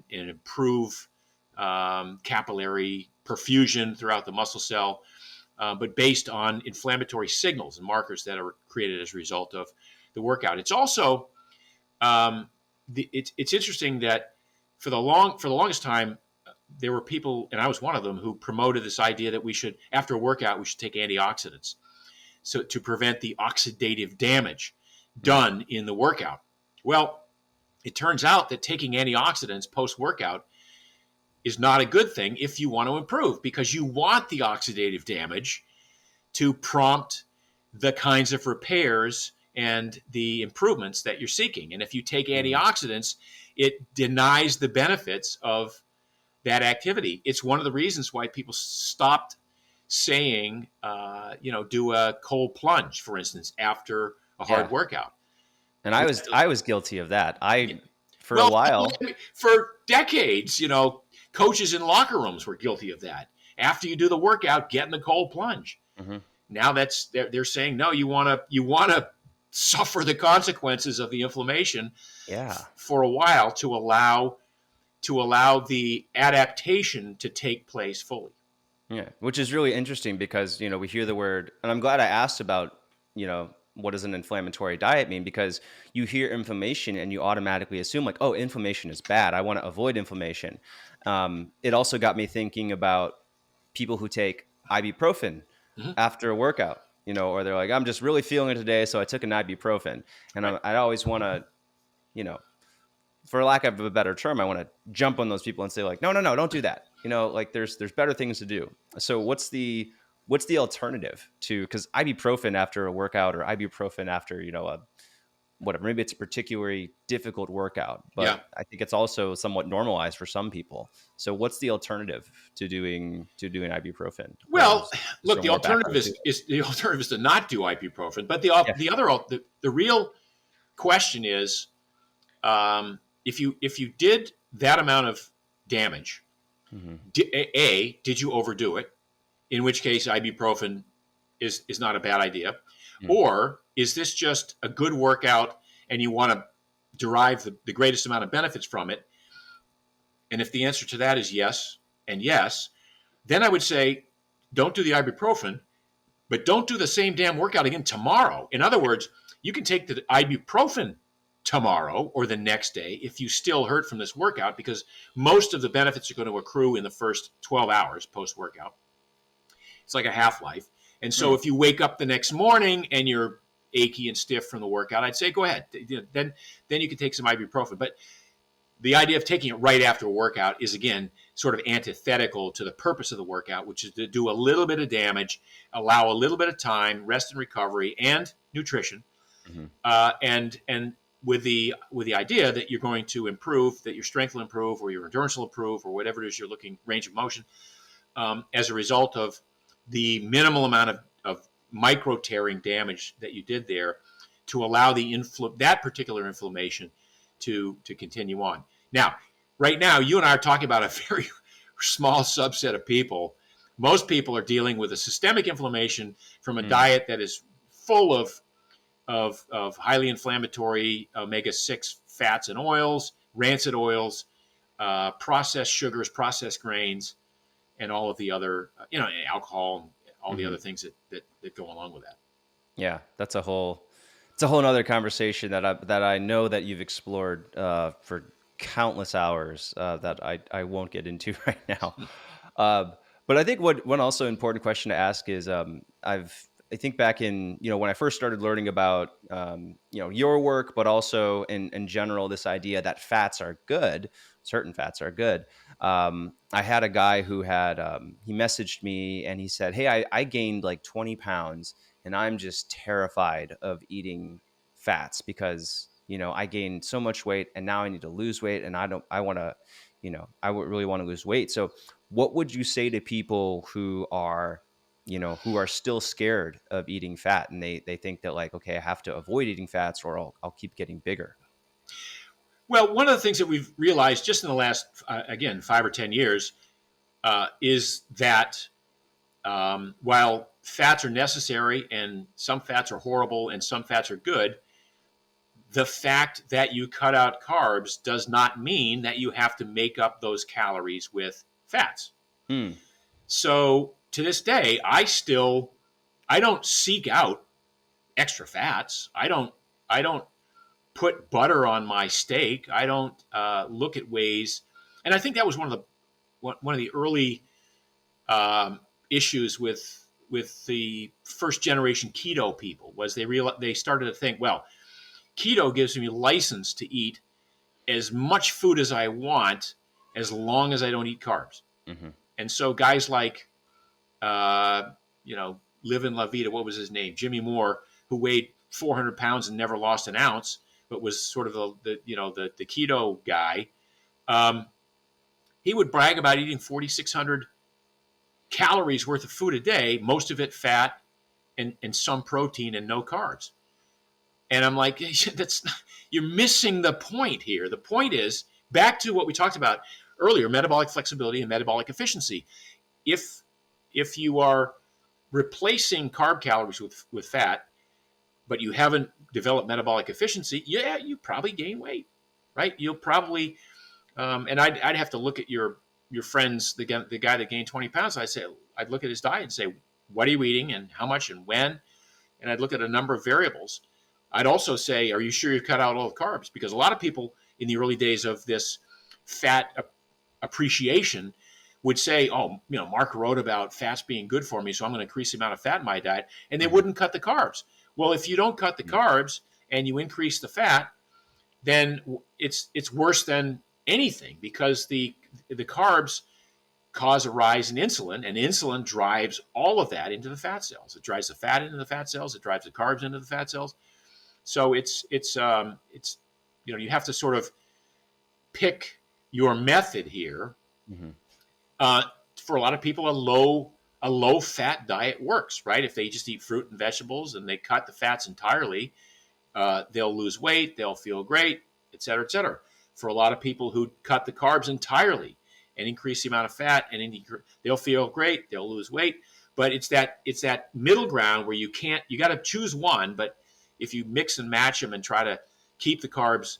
Speaker 2: improve capillary perfusion throughout the muscle cell, but based on inflammatory signals and markers that are created as a result of the workout. It's also it's interesting that for the longest time there were people, and I was one of them, who promoted this idea that we should, after a workout, we should take antioxidants, so to prevent the oxidative damage done in the workout. Well, it turns out that taking antioxidants post-workout is not a good thing if you want to improve, because you want the oxidative damage to prompt the kinds of repairs and the improvements that you're seeking. And if you take antioxidants, it denies the benefits of that activity. It's one of the reasons why people stopped saying, do a cold plunge, for instance, after a hard
Speaker 1: Yeah.
Speaker 2: workout.
Speaker 1: And I was guilty of that. For a
Speaker 2: Well,
Speaker 1: while.
Speaker 2: for decades, coaches in locker rooms were guilty of that. After you do the workout, get in the cold plunge.
Speaker 1: Mhm.
Speaker 2: Now they're saying no. You want to suffer the consequences of the inflammation
Speaker 1: Yeah.
Speaker 2: for a while to allow the adaptation to take place fully.
Speaker 1: Yeah, which is really interesting because, we hear the word, and I'm glad I asked about, what does an inflammatory diet mean? Because you hear inflammation and you automatically assume like, oh, inflammation is bad. I want to avoid inflammation. It also got me thinking about people who take ibuprofen
Speaker 2: Mm-hmm.
Speaker 1: after a workout, or they're like, I'm just really feeling it today, so I took an ibuprofen. And
Speaker 2: Right.
Speaker 1: I always want to, for lack of a better term, I want to jump on those people and say like, no, don't do that. Like there's better things to do. So what's the alternative to, because ibuprofen after a workout or ibuprofen after, whatever, maybe it's a particularly difficult workout, but
Speaker 2: Yeah.
Speaker 1: I think it's also somewhat normalized for some people. So what's the alternative to doing ibuprofen?
Speaker 2: Well,
Speaker 1: Is
Speaker 2: look,
Speaker 1: there
Speaker 2: the
Speaker 1: more
Speaker 2: alternative
Speaker 1: background to it?
Speaker 2: is to not do ibuprofen. But
Speaker 1: Yeah.
Speaker 2: the real question is, if you did that amount of damage,
Speaker 1: Mhm.
Speaker 2: did you overdo it? In which case, ibuprofen is not a bad idea.
Speaker 1: Mhm.
Speaker 2: Or is this just a good workout and you want to derive the greatest amount of benefits from it? And if the answer to that is yes and yes, then I would say don't do the ibuprofen, but don't do the same damn workout again tomorrow. In other words, you can take the ibuprofen tomorrow or the next day if you still hurt from this workout, because most of the benefits are going to accrue in the first 12 hours post-workout. It's like a half-life. And so if you wake up the next morning and you're achy and stiff from the workout, I'd say go ahead. Then you can take some ibuprofen. But the idea of taking it right after a workout is, again, sort of antithetical to the purpose of the workout, which is to do a little bit of damage, allow a little bit of time, rest and recovery, and nutrition,
Speaker 1: Mhm.
Speaker 2: and with the idea that you're going to improve, that your strength will improve, or your endurance will improve, or whatever it is you're looking, range of motion, as a result of the minimal amount of micro tearing damage that you did there, to allow that particular inflammation to continue on. Now, right now, you and I are talking about a very small subset of people. Most people are dealing with a systemic inflammation from a diet that is full of highly inflammatory omega-6 fats and oils, rancid oils, processed sugars, processed grains, and all of the other, alcohol and all the
Speaker 1: Hmm.
Speaker 2: other things that go along with that.
Speaker 1: Yeah, it's a whole nother conversation that I know that you've explored for countless hours that I won't get into right now. Uh, but I think one also important question to ask is I think back in when I first started learning about your work, but also in general this idea that fats are good, certain fats are good. I had a guy who had he messaged me and he said, "Hey, I gained like 20 pounds." And I'm just terrified of eating fats because I gained so much weight and now I need to lose weight and I want to I would really want to lose weight. So what would you say to people who are who are still scared of eating fat and they think that like, okay, I have to avoid eating fats or I'll keep getting bigger?
Speaker 2: Well, one of the things that we've realized just in the last, again, 5 or 10 years, is that while fats are necessary and some fats are horrible and some fats are good, the fact that you cut out carbs does not mean that you have to make up those calories with fats.
Speaker 1: Hmm.
Speaker 2: So to this day, I don't seek out extra fats. I don't put butter on my steak. I don't look at ways, and I think that was one of the early um, issues with the first generation keto people was they started to think, well, keto gives me license to eat as much food as I want as long as I don't eat carbs.
Speaker 1: Hmm.
Speaker 2: And so guys like uh, Live in La Vida, what was his name? Jimmy Moore, who weighed 400 pounds and never lost an ounce, but was sort of the keto guy. Um, he would brag about eating 4,600 calories worth of food a day, most of it fat and some protein and no carbs. And I'm like, you're missing the point here. The point is back to what we talked about earlier: metabolic flexibility and metabolic efficiency. If you are replacing carb calories with fat, but you haven't developed metabolic efficiency, yeah, you probably gain weight, right? You'll probably, and I'd have to look at your friends, the guy that gained 20 pounds. I'd look at his diet and say, what are you eating and how much and when? And I'd look at a number of variables. I'd also say, are you sure you've cut out all the carbs? Because a lot of people in the early days of this fat appreciation would say, oh, Mark wrote about fats being good for me, so I'm going to increase the amount of fat in my diet, and they wouldn't cut the carbs. Well, if you don't cut the carbs and you increase the fat, then it's worse than anything because the carbs cause a rise in insulin, and insulin drives all of that into the fat cells. It drives the fat into the fat cells. It drives the carbs into the fat cells. So it's you have to sort of pick your method here.
Speaker 1: Hmm.
Speaker 2: For a lot of people, a low fat diet works, right? If they just eat fruit and vegetables and they cut the fats entirely, they'll lose weight, they'll feel great, et cetera, et cetera. For a lot of people who cut the carbs entirely and increase the amount of fat, and they'll feel great, they'll lose weight. But it's that middle ground where you got to choose one. But if you mix and match them and try to keep the carbs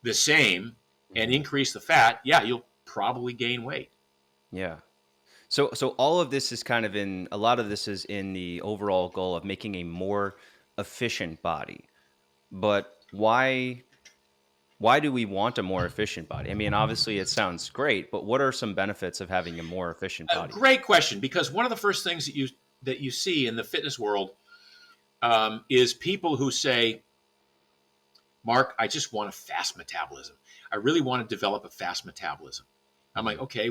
Speaker 2: the same and
Speaker 1: Hmm.
Speaker 2: increase the fat, yeah, you'll probably gain weight.
Speaker 1: Yeah. So all of this is kind of a lot of this is in the overall goal of making a more efficient body. But why do we want a more efficient body? I mean, obviously it sounds great, but what are some benefits of having a more efficient body?
Speaker 2: Great question, because one of the first things that you see in the fitness world is people who say, Mark, I just want a fast metabolism. I really want to develop a fast metabolism. I'm like, okay,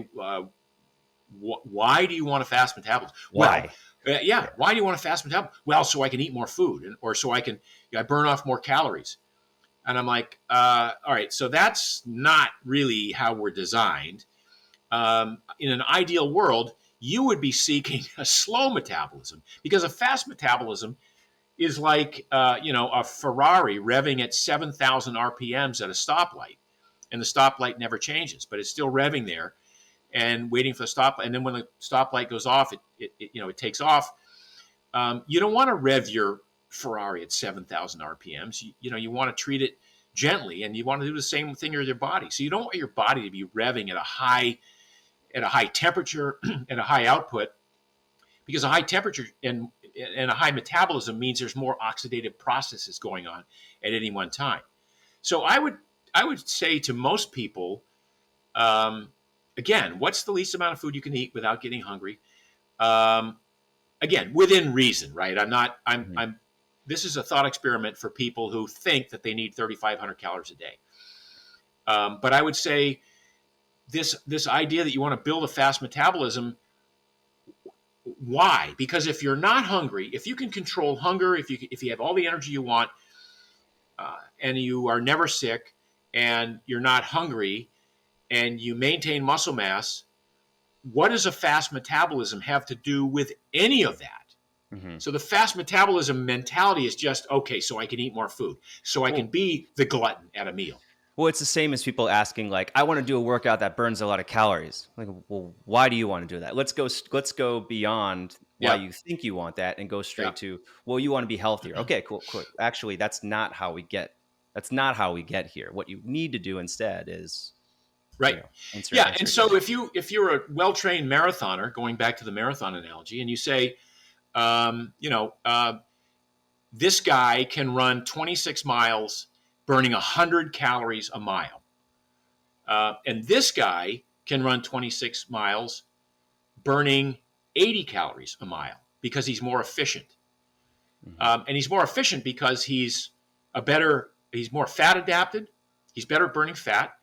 Speaker 2: why do you want a fast metabolism? Well,
Speaker 1: Why?
Speaker 2: yeah, why do you want a fast metabolism? Well, so I can eat more food, or so I burn off more calories. And I'm like, all right, so that's not really how we're designed. In an ideal world, you would be seeking a slow metabolism, because a fast metabolism is like a Ferrari revving at 7,000 RPMs at a stoplight, and the stoplight never changes, but it's still revving there and waiting for the stoplight. And then when the stoplight goes off, it takes off. You don't want to rev your Ferrari at 7,000 RPMs. You want to treat it gently, and you want to do the same thing with your body. So you don't want your body to be revving at a high at a high temperature and a high output, because a high temperature and a high metabolism means there's more oxidative processes going on at any one time. So I would say to most people, again, what's the least amount of food you can eat without getting hungry? Again, within reason, right? This is a thought experiment for people who think that they need 3,500 calories a day. But I would say this idea that you want to build a fast metabolism, why? Because if you're not hungry, if you can control hunger, if you have all the energy you want, and you are never sick, and you're not hungry, and you maintain muscle mass, what does a fast metabolism have to do with any of that? Mm-hmm. So the fast metabolism mentality is just, okay, so I can eat more food, so I can be the glutton at a meal.
Speaker 1: Well, it's the same as people asking, like, I want to do a workout that burns a lot of calories. Like, well, why do you want to do that? Let's go beyond why you think you want that and go straight to, well, you want to be healthier. Okay, cool. Actually, that's not how we get here. What you need to do instead is
Speaker 2: right. And so if you're a well-trained marathoner, going back to the marathon analogy, and you say, this guy can run 26 miles burning 100 calories a mile. And this guy can run 26 miles burning 80 calories a mile because he's more efficient. Mm-hmm. And he's more efficient because he's more fat adapted. He's better at burning fat.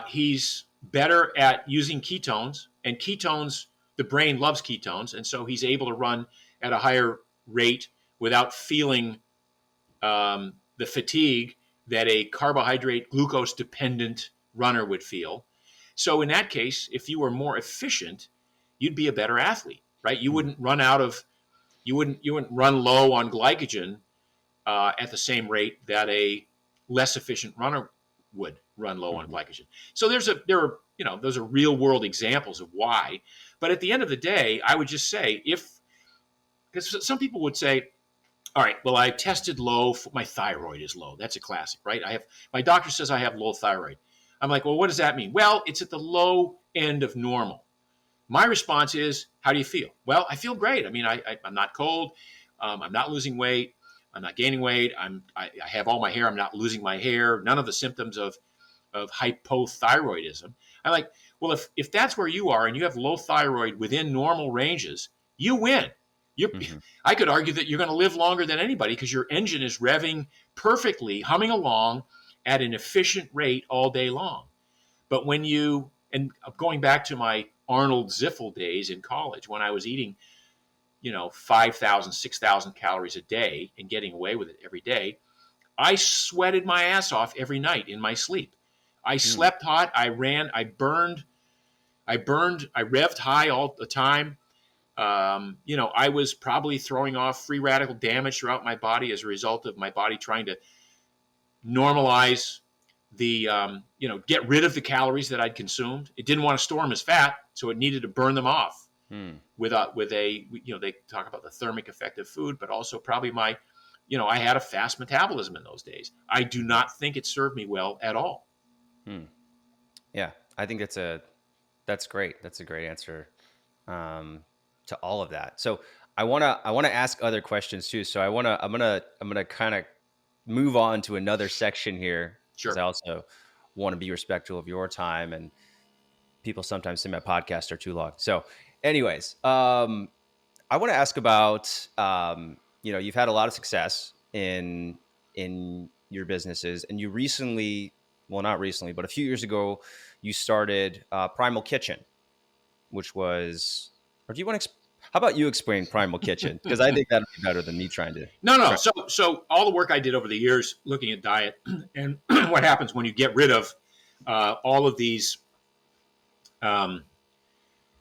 Speaker 2: He's better at using ketones, and ketones, the brain loves ketones. And so he's able to run at a higher rate without feeling the fatigue that a carbohydrate glucose dependent runner would feel. So in that case, if you were more efficient, you'd be a better athlete, right? You wouldn't run you wouldn't run low on glycogen at the same rate that a less efficient runner would run low on glycogen. So those are real world examples of why. But at the end of the day, I would just say, because some people would say, all right, well, I tested low. My thyroid is low. That's a classic, right? My doctor says I have low thyroid. I'm like, well, what does that mean? Well, it's at the low end of normal. My response is, how do you feel? Well, I feel great. I mean, I'm not cold. I'm not losing weight. I'm not gaining weight. I have all my hair. I'm not losing my hair. None of the symptoms of hypothyroidism. I'm like, well, if that's where you are and you have low thyroid within normal ranges, you win. Mm-hmm. I could argue that you're going to live longer than anybody because your engine is revving perfectly, humming along at an efficient rate all day long. But and going back to my Arnold Ziffel days in college, when I was eating, 5,000, 6,000 calories a day and getting away with it every day, I sweated my ass off every night in my sleep. I slept hot. I ran. I burned. I revved high all the time. I was probably throwing off free radical damage throughout my body as a result of my body trying to normalize the, get rid of the calories that I'd consumed. It didn't want to store them as fat, so it needed to burn them off with they talk about the thermic effect of food, but also probably I had a fast metabolism in those days. I do not think it served me well at all.
Speaker 1: Yeah, I think that's great. That's a great answer. To all of that. So I want to ask other questions too. So I'm gonna kind of move on to another section here.
Speaker 2: Sure.
Speaker 1: Because I also want to be respectful of your time, and people sometimes say my podcasts are too long. So anyways, I want to ask about, you've had a lot of success in your businesses, and you recently, well, not recently, but a few years ago, you started Primal Kitchen, which was, or do you want to, how about you explain Primal Kitchen? Because I think that'd be better than me trying to.
Speaker 2: No. So all the work I did over the years looking at diet and what happens when you get rid of all of these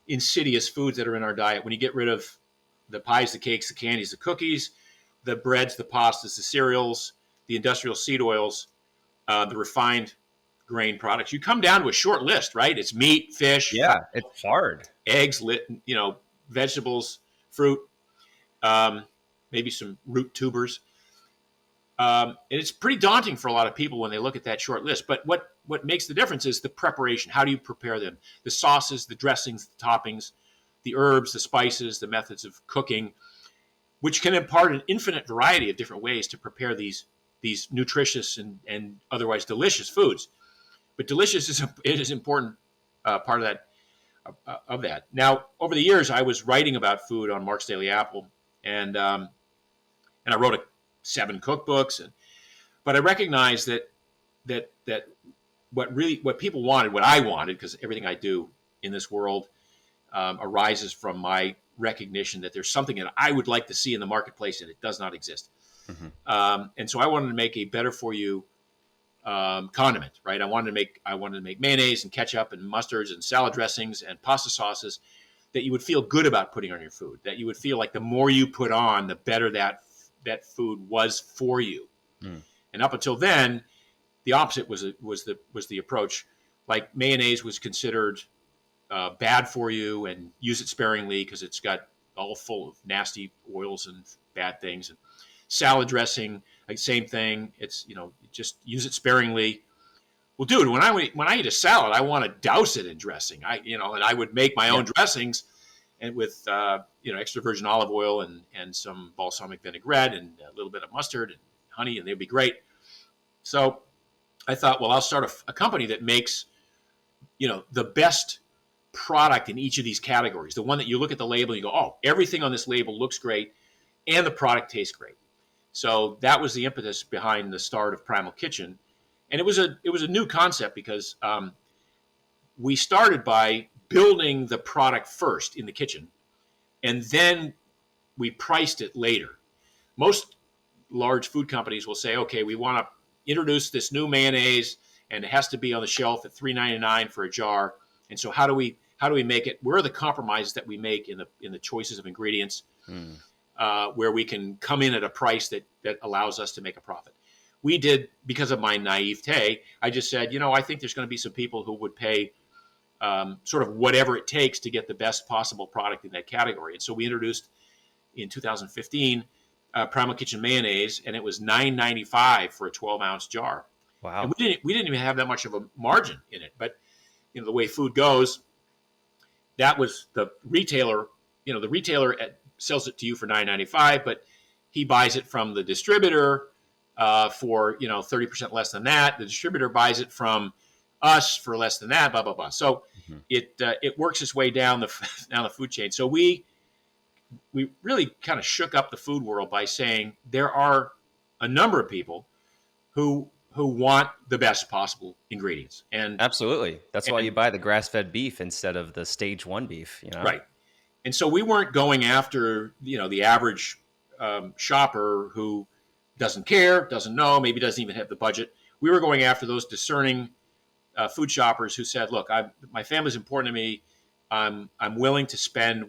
Speaker 2: insidious foods that are in our diet, when you get rid of the pies, the cakes, the candies, the cookies, the breads, the pastas, the cereals, the industrial seed oils, the refined grain products, you come down to a short list, right? It's meat, fish.
Speaker 1: Yeah, it's hard.
Speaker 2: Eggs, vegetables, fruit, maybe some root tubers. And it's pretty daunting for a lot of people when they look at that short list. But what makes the difference is the preparation. How do you prepare them? The sauces, the dressings, the toppings, the herbs, the spices, the methods of cooking, which can impart an infinite variety of different ways to prepare these nutritious and otherwise delicious foods. But delicious is an important part of that. Now, over the years, I was writing about food on Mark's Daily Apple, and I wrote 7 cookbooks, but I recognized that what people wanted, what I wanted, because everything I do in this world arises from my recognition that there's something that I would like to see in the marketplace and it does not exist. And so I wanted to make a better for you condiment, right? I wanted to make mayonnaise and ketchup and mustards and salad dressings and pasta sauces that you would feel good about putting on your food. That you would feel like the more you put on, the better that food was for you. And up until then, the opposite was the approach. Like mayonnaise was considered bad for you, and use it sparingly because it's got all full of nasty oils and bad things. And salad dressing, like same thing. It's just use it sparingly. Well, dude, when I eat a salad, I want to douse it in dressing. And I would make my own dressings, and with extra virgin olive oil and some balsamic vinaigrette and a little bit of mustard and honey, and they'd be great. So I thought, well, I'll start a company that makes the best product in each of these categories. The one that you look at the label and you go, oh, everything on this label looks great, and the product tastes great. So that was the impetus behind the start of Primal Kitchen. And it was a new concept because we started by building the product first in the kitchen, and then we priced it later. Most large food companies will say, okay, we want to introduce this new mayonnaise, and it has to be on the shelf at $3.99 for a jar. And so how do we make it? Where are the compromises that we make in the choices of ingredients, where we can come in at a price that allows us to make a profit? We did, because of my naivete, I just said, I think there's going to be some people who would pay sort of whatever it takes to get the best possible product in that category. And so we introduced in 2015 Primal Kitchen mayonnaise, and it was $9.95 for a 12-ounce jar.
Speaker 1: Wow.
Speaker 2: And we didn't even have that much of a margin in it. But the way food goes, that was the retailer. The retailer sells it to you for $9.95, but he buys it from the distributor for 30% less than that. The distributor buys it from us for less than that. Blah blah blah. So it works its way down the food chain. So we really kind of shook up the food world by saying there are a number of people who want the best possible ingredients. And
Speaker 1: absolutely, that's why you buy the grass-fed beef instead of the stage 1 beef.
Speaker 2: Right. And so we weren't going after the average shopper who doesn't care, doesn't know, maybe doesn't even have the budget. We were going after those discerning food shoppers who said, look, my family's important to me. I'm willing to spend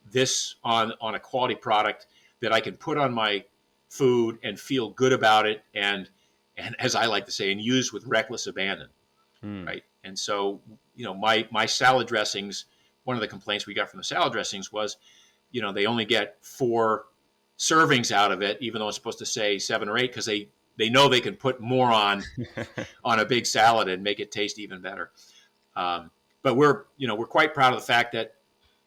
Speaker 2: this on a quality product that I can put on my food and feel good about it, and as I like to say, and use with reckless abandon. Right. And so, my salad dressings, one of the complaints we got from the salad dressings was, they only get 4 servings out of it, even though it's supposed to say 7 or 8, because they know they can put more on a big salad and make it taste even better. But we're quite proud of the fact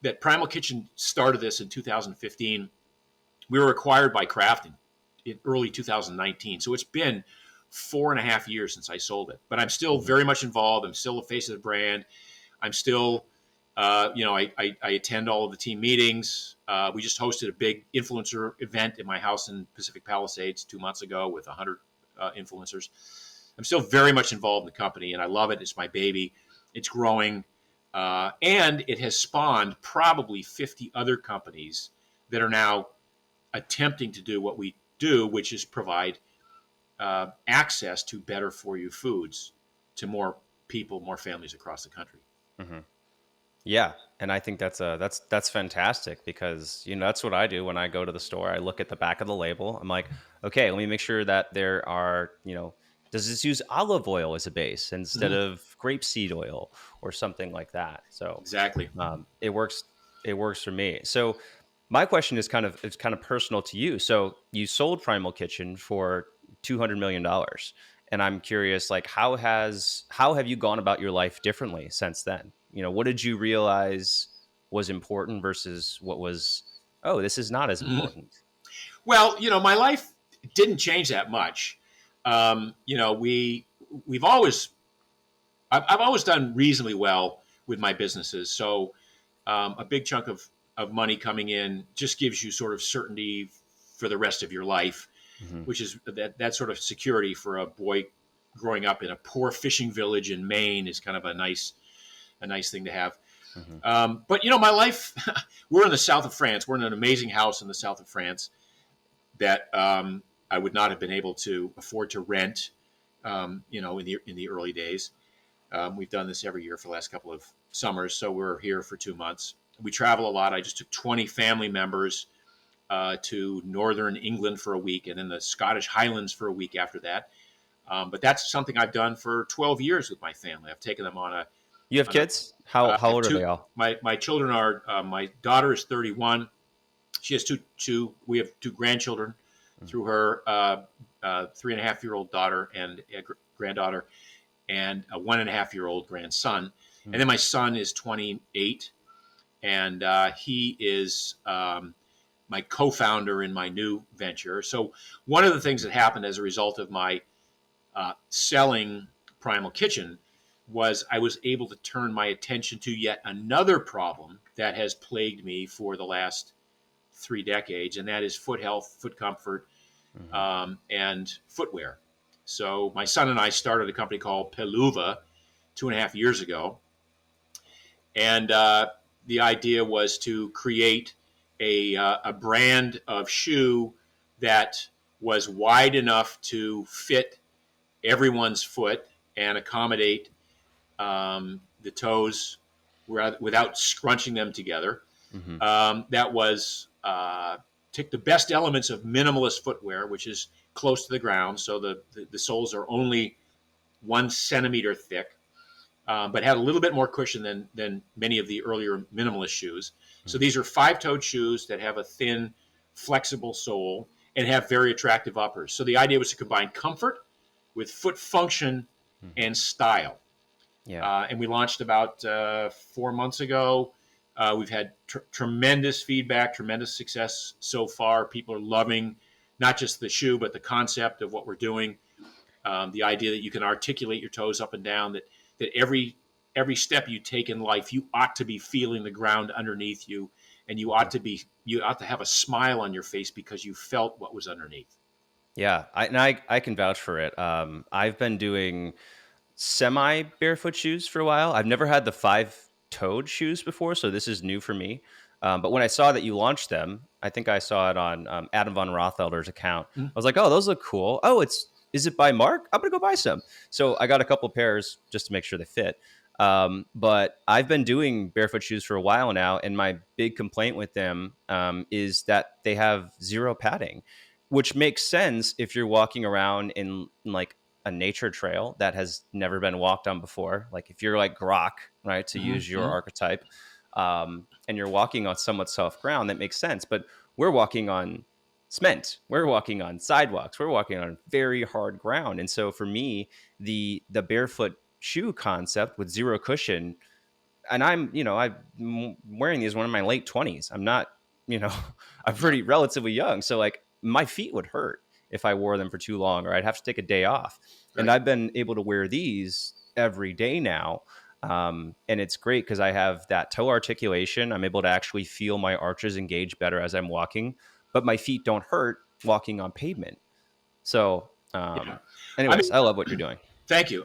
Speaker 2: that Primal Kitchen started this in 2015. We were acquired by Kraft in early 2019. So it's been 4.5 years since I sold it, but I'm still very much involved. I'm still the face of the brand. I'm still, I attend all of the team meetings. We just hosted a big influencer event in my house in Pacific Palisades 2 months ago with 100 influencers. I'm still very much involved in the company, and I love it. It's my baby. It's growing, and it has spawned probably 50 other companies that are now attempting to do what we do, which is provide access to better for you foods to more people, more families across the country.
Speaker 1: Yeah, and I think that's fantastic, because that's what I do when I go to the store. I look at the back of the label. I'm like, okay, let me make sure that there are, does this use olive oil as a base instead of grapeseed oil or something like that? So
Speaker 2: exactly,
Speaker 1: it works. It works for me. So my question is kind of personal to you. So you sold Primal Kitchen for $200 million, And I'm curious, like, how have you gone about your life differently since then? What did you realize was important versus what was, oh, this is not as
Speaker 2: Mhm.
Speaker 1: important?
Speaker 2: Well, my life didn't change that much. We've always I've always done reasonably well with my businesses. So a big chunk of money coming in just gives you sort of certainty for the rest of your life,
Speaker 1: Hmm.
Speaker 2: which is that sort of security for a boy growing up in a poor fishing village in Maine is kind of a nice thing to have.
Speaker 1: Hmm.
Speaker 2: But my life, we're in the south of France. We're in an amazing house in the south of France that I would not have been able to afford to rent, in the early days. We've done this every year for the last couple of summers, so we're here for 2 months. We travel a lot. I just took 20 family members to northern England for a week, and then the Scottish Highlands for a week after that. But that's something I've done for 12 years with my family. I've taken them on a
Speaker 1: You have
Speaker 2: on a
Speaker 1: kids? How
Speaker 2: I have
Speaker 1: old are they
Speaker 2: two.
Speaker 1: all?
Speaker 2: My children are. My daughter is 31. She has two. We have two grandchildren through her 3.5-year-old daughter and a granddaughter, and a 1.5-year-old grandson. And then my son is 28, and he is my co-founder in my new venture. So one of the things that happened as a result of my selling Primal Kitchen was I was able to turn my attention to yet another problem that has plagued me for the last 3 decades, and that is foot health, foot comfort,
Speaker 1: Hmm.
Speaker 2: and footwear. So my son and I started a company called Peluva 2.5 years ago, and the idea was to create a brand of shoe that was wide enough to fit everyone's foot and accommodate the toes without scrunching them together.
Speaker 1: Hmm.
Speaker 2: That was take the best elements of minimalist footwear, which is close to the ground, so the soles are only 1 centimeter thick, but had a little bit more cushion than many of the earlier minimalist shoes. So these are 5-toed shoes that have a thin, flexible sole and have very attractive uppers. So the idea was to combine comfort with foot function
Speaker 1: Hmm.
Speaker 2: and style.
Speaker 1: Yeah.
Speaker 2: And we launched about 4 months ago. We've had tremendous feedback, tremendous success so far. People are loving not just the shoe, but the concept of what we're doing. The idea that you can articulate your toes up and down, that every step you take in life, you ought to be feeling the ground underneath you, and you ought to have a smile on your face because you felt what was underneath.
Speaker 1: Yeah. I can vouch for it. I've been doing semi barefoot shoes for a while. I've never had the 5-toed shoes before, so this is new for me. But when I saw that you launched them, I think I saw it on Adam von Rothelder's account. I
Speaker 2: Mm.
Speaker 1: was like, "Oh, those look cool. Oh, is it by Mark? I'm gonna go buy some." So I got a couple pairs just to make sure they fit. But I've been doing barefoot shoes for a while now, and my big complaint with them is that they have zero padding, which makes sense if you're walking around in like a nature trail that has never been walked on before. Like if you're like Grok, right, to use your
Speaker 2: Mm-hmm.
Speaker 1: archetype, and you're walking on somewhat soft ground, that makes sense. But we're walking on cement, we're walking on sidewalks, we're walking on very hard ground. And so for me, the barefoot shoe concept with zero cushion, and I'm wearing these when I'm in my late 20s. I'm not, you know, I'm
Speaker 2: Yeah.
Speaker 1: pretty relatively young. So like my feet would hurt if I wore them for too long, or I'd have to take a day off. And
Speaker 2: Right.
Speaker 1: I've been able to wear these every day now. And it's great because I have that toe articulation. I'm able to actually feel my arches engage better as I'm walking, but my feet don't hurt walking on pavement. So,
Speaker 2: Yeah. I
Speaker 1: anyways,
Speaker 2: mean,
Speaker 1: I love what you're doing.
Speaker 2: thank you.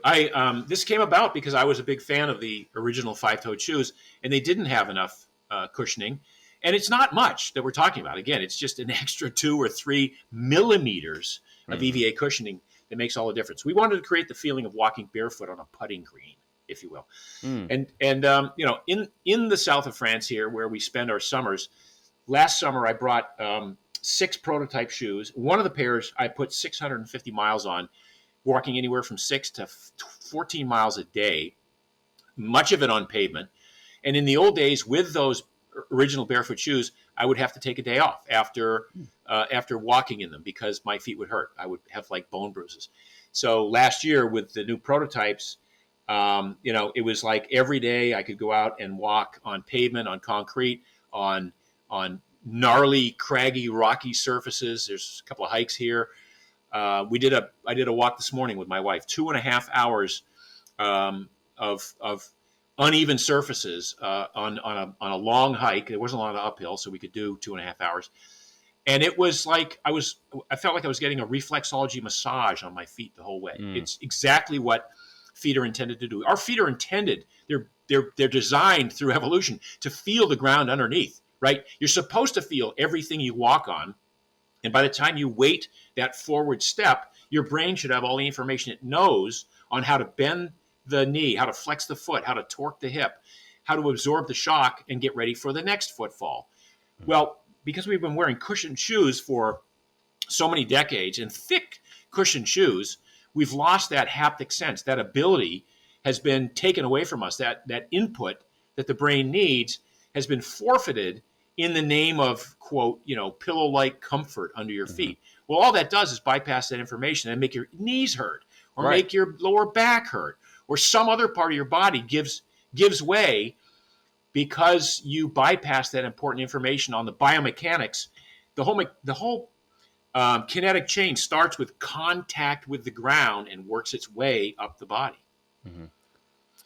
Speaker 2: This came about because I was a big fan of the original 5-toed shoes, and they didn't have enough cushioning. And it's not much that we're talking about. Again, it's just an extra 2 or 3 millimeters of
Speaker 1: Hmm.
Speaker 2: EVA cushioning that makes all the difference. We wanted to create the feeling of walking barefoot on a putting green, if you will.
Speaker 1: Mm.
Speaker 2: And in the south of France here, where we spend our summers, last summer I brought 6 prototype shoes. One of the pairs I put 650 miles on, walking anywhere from 6 to 14 miles a day, much of it on pavement. And in the old days, with those original barefoot shoes, I would have to take a day off after walking in them because my feet would hurt. I would have like bone bruises. So last year with the new prototypes, it was like every day I could go out and walk on pavement, on concrete, on gnarly, craggy, rocky surfaces. There's a couple of hikes here. I did a walk this morning with my wife, 2.5 hours of uneven surfaces on a long hike. There wasn't a lot of uphill, so we could do 2.5 hours. And it was like I felt like I was getting a reflexology massage on my feet the whole way. It's exactly what feet are intended to do. Our feet are intended, they're designed through evolution to feel the ground underneath, right? You're supposed to feel everything you walk on. And by the time you weight that forward step, your brain should have all the information it knows on how to bend the knee, how to flex the foot, how to torque the hip, how to absorb the shock and get ready for the next footfall. Well, because we've been wearing cushioned shoes for so many decades and thick cushioned shoes, we've lost that haptic sense. That ability has been taken away from us. That input that the brain needs has been forfeited in the name of, quote, pillow-like comfort under your feet. Well, all that does is bypass that information and make your knees hurt or make your lower back hurt or some other part of your body gives way because you bypass that important information on the biomechanics. The whole kinetic chain starts with contact with the ground and works its way up the body.
Speaker 1: Mm-hmm.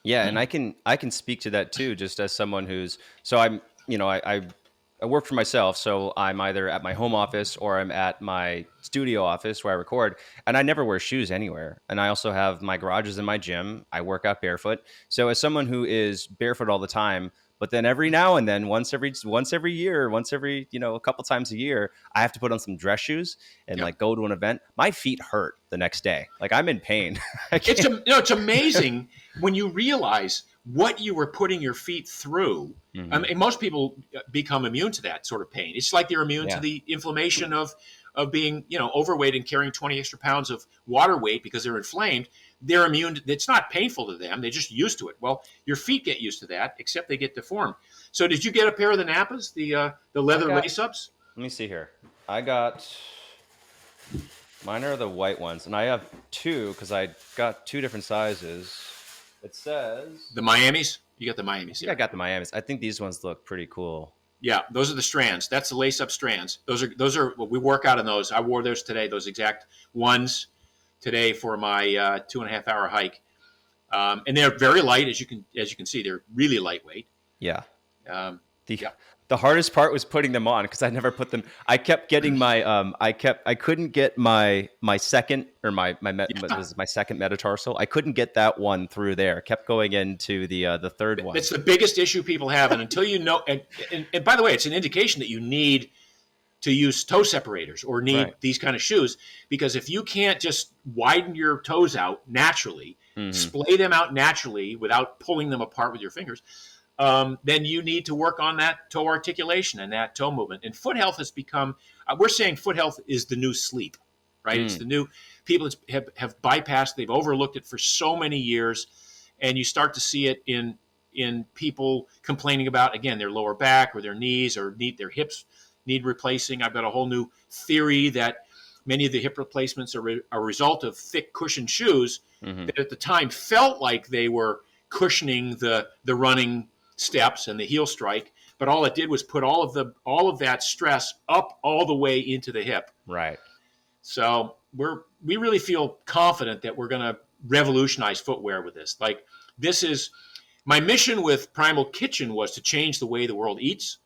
Speaker 1: Yeah, and I can speak to that too, just as someone I work for myself, so I'm either at my home office or I'm at my studio office where I record, and I never wear shoes anywhere. And I also have my garages in my gym. I work out barefoot. So as someone who is barefoot all the time, but then every now and then, once every year, a couple times a year, I have to put on some dress shoes and like go to an event. My feet hurt the next day. Like I'm in pain.
Speaker 2: It's amazing when you realize what you were putting your feet through.
Speaker 1: Mm-hmm.
Speaker 2: I mean, most people become immune to that sort of pain. It's like they're immune to the inflammation of being, overweight and carrying 20 extra pounds of water weight because they're inflamed. They're immune. It's not painful to them. They're just used to it. Well, your feet get used to that, except they get deformed. So did you get a pair of the Nappas, the leather lace-ups?
Speaker 1: Let me see here. I got... Mine are the white ones, and I have two because I got two different sizes. It says...
Speaker 2: The Miamis? You got the Miamis.
Speaker 1: Yeah, I got the Miamis. I think these ones look pretty cool.
Speaker 2: Yeah, those are the strands. That's the lace-up strands. Those are we work out in those. I wore those today, those exact ones today for my 2.5-hour hike. And they're very light, as you can see. They're really lightweight.
Speaker 1: Yeah. The hardest part was putting them on because I never put them. I kept getting my I couldn't get my second or my second metatarsal. I couldn't get that one through there. Kept going into the third one.
Speaker 2: It's the biggest issue people have, and until you know, and by the way, it's an indication that you need to use toe separators or need these kind of shoes, because if you can't just widen your toes out naturally, splay them out naturally without pulling them apart with your fingers, then you need to work on that toe articulation and that toe movement. And foot health has become, we're saying foot health is the new sleep, right? It's the new, people have bypassed, they've overlooked it for so many years. And you start to see it in people complaining about, again, their lower back or their knees or their hips need replacing. I've got a whole new theory that many of the hip replacements are a result of thick cushioned shoes that at the time felt like they were cushioning the running steps and the heel strike, but all it did was put all of that stress up all the way into the hip.
Speaker 1: Right.
Speaker 2: So we really feel confident that we're going to revolutionize footwear with this. Like, this is my mission with Primal Kitchen, was to change the way the world eats.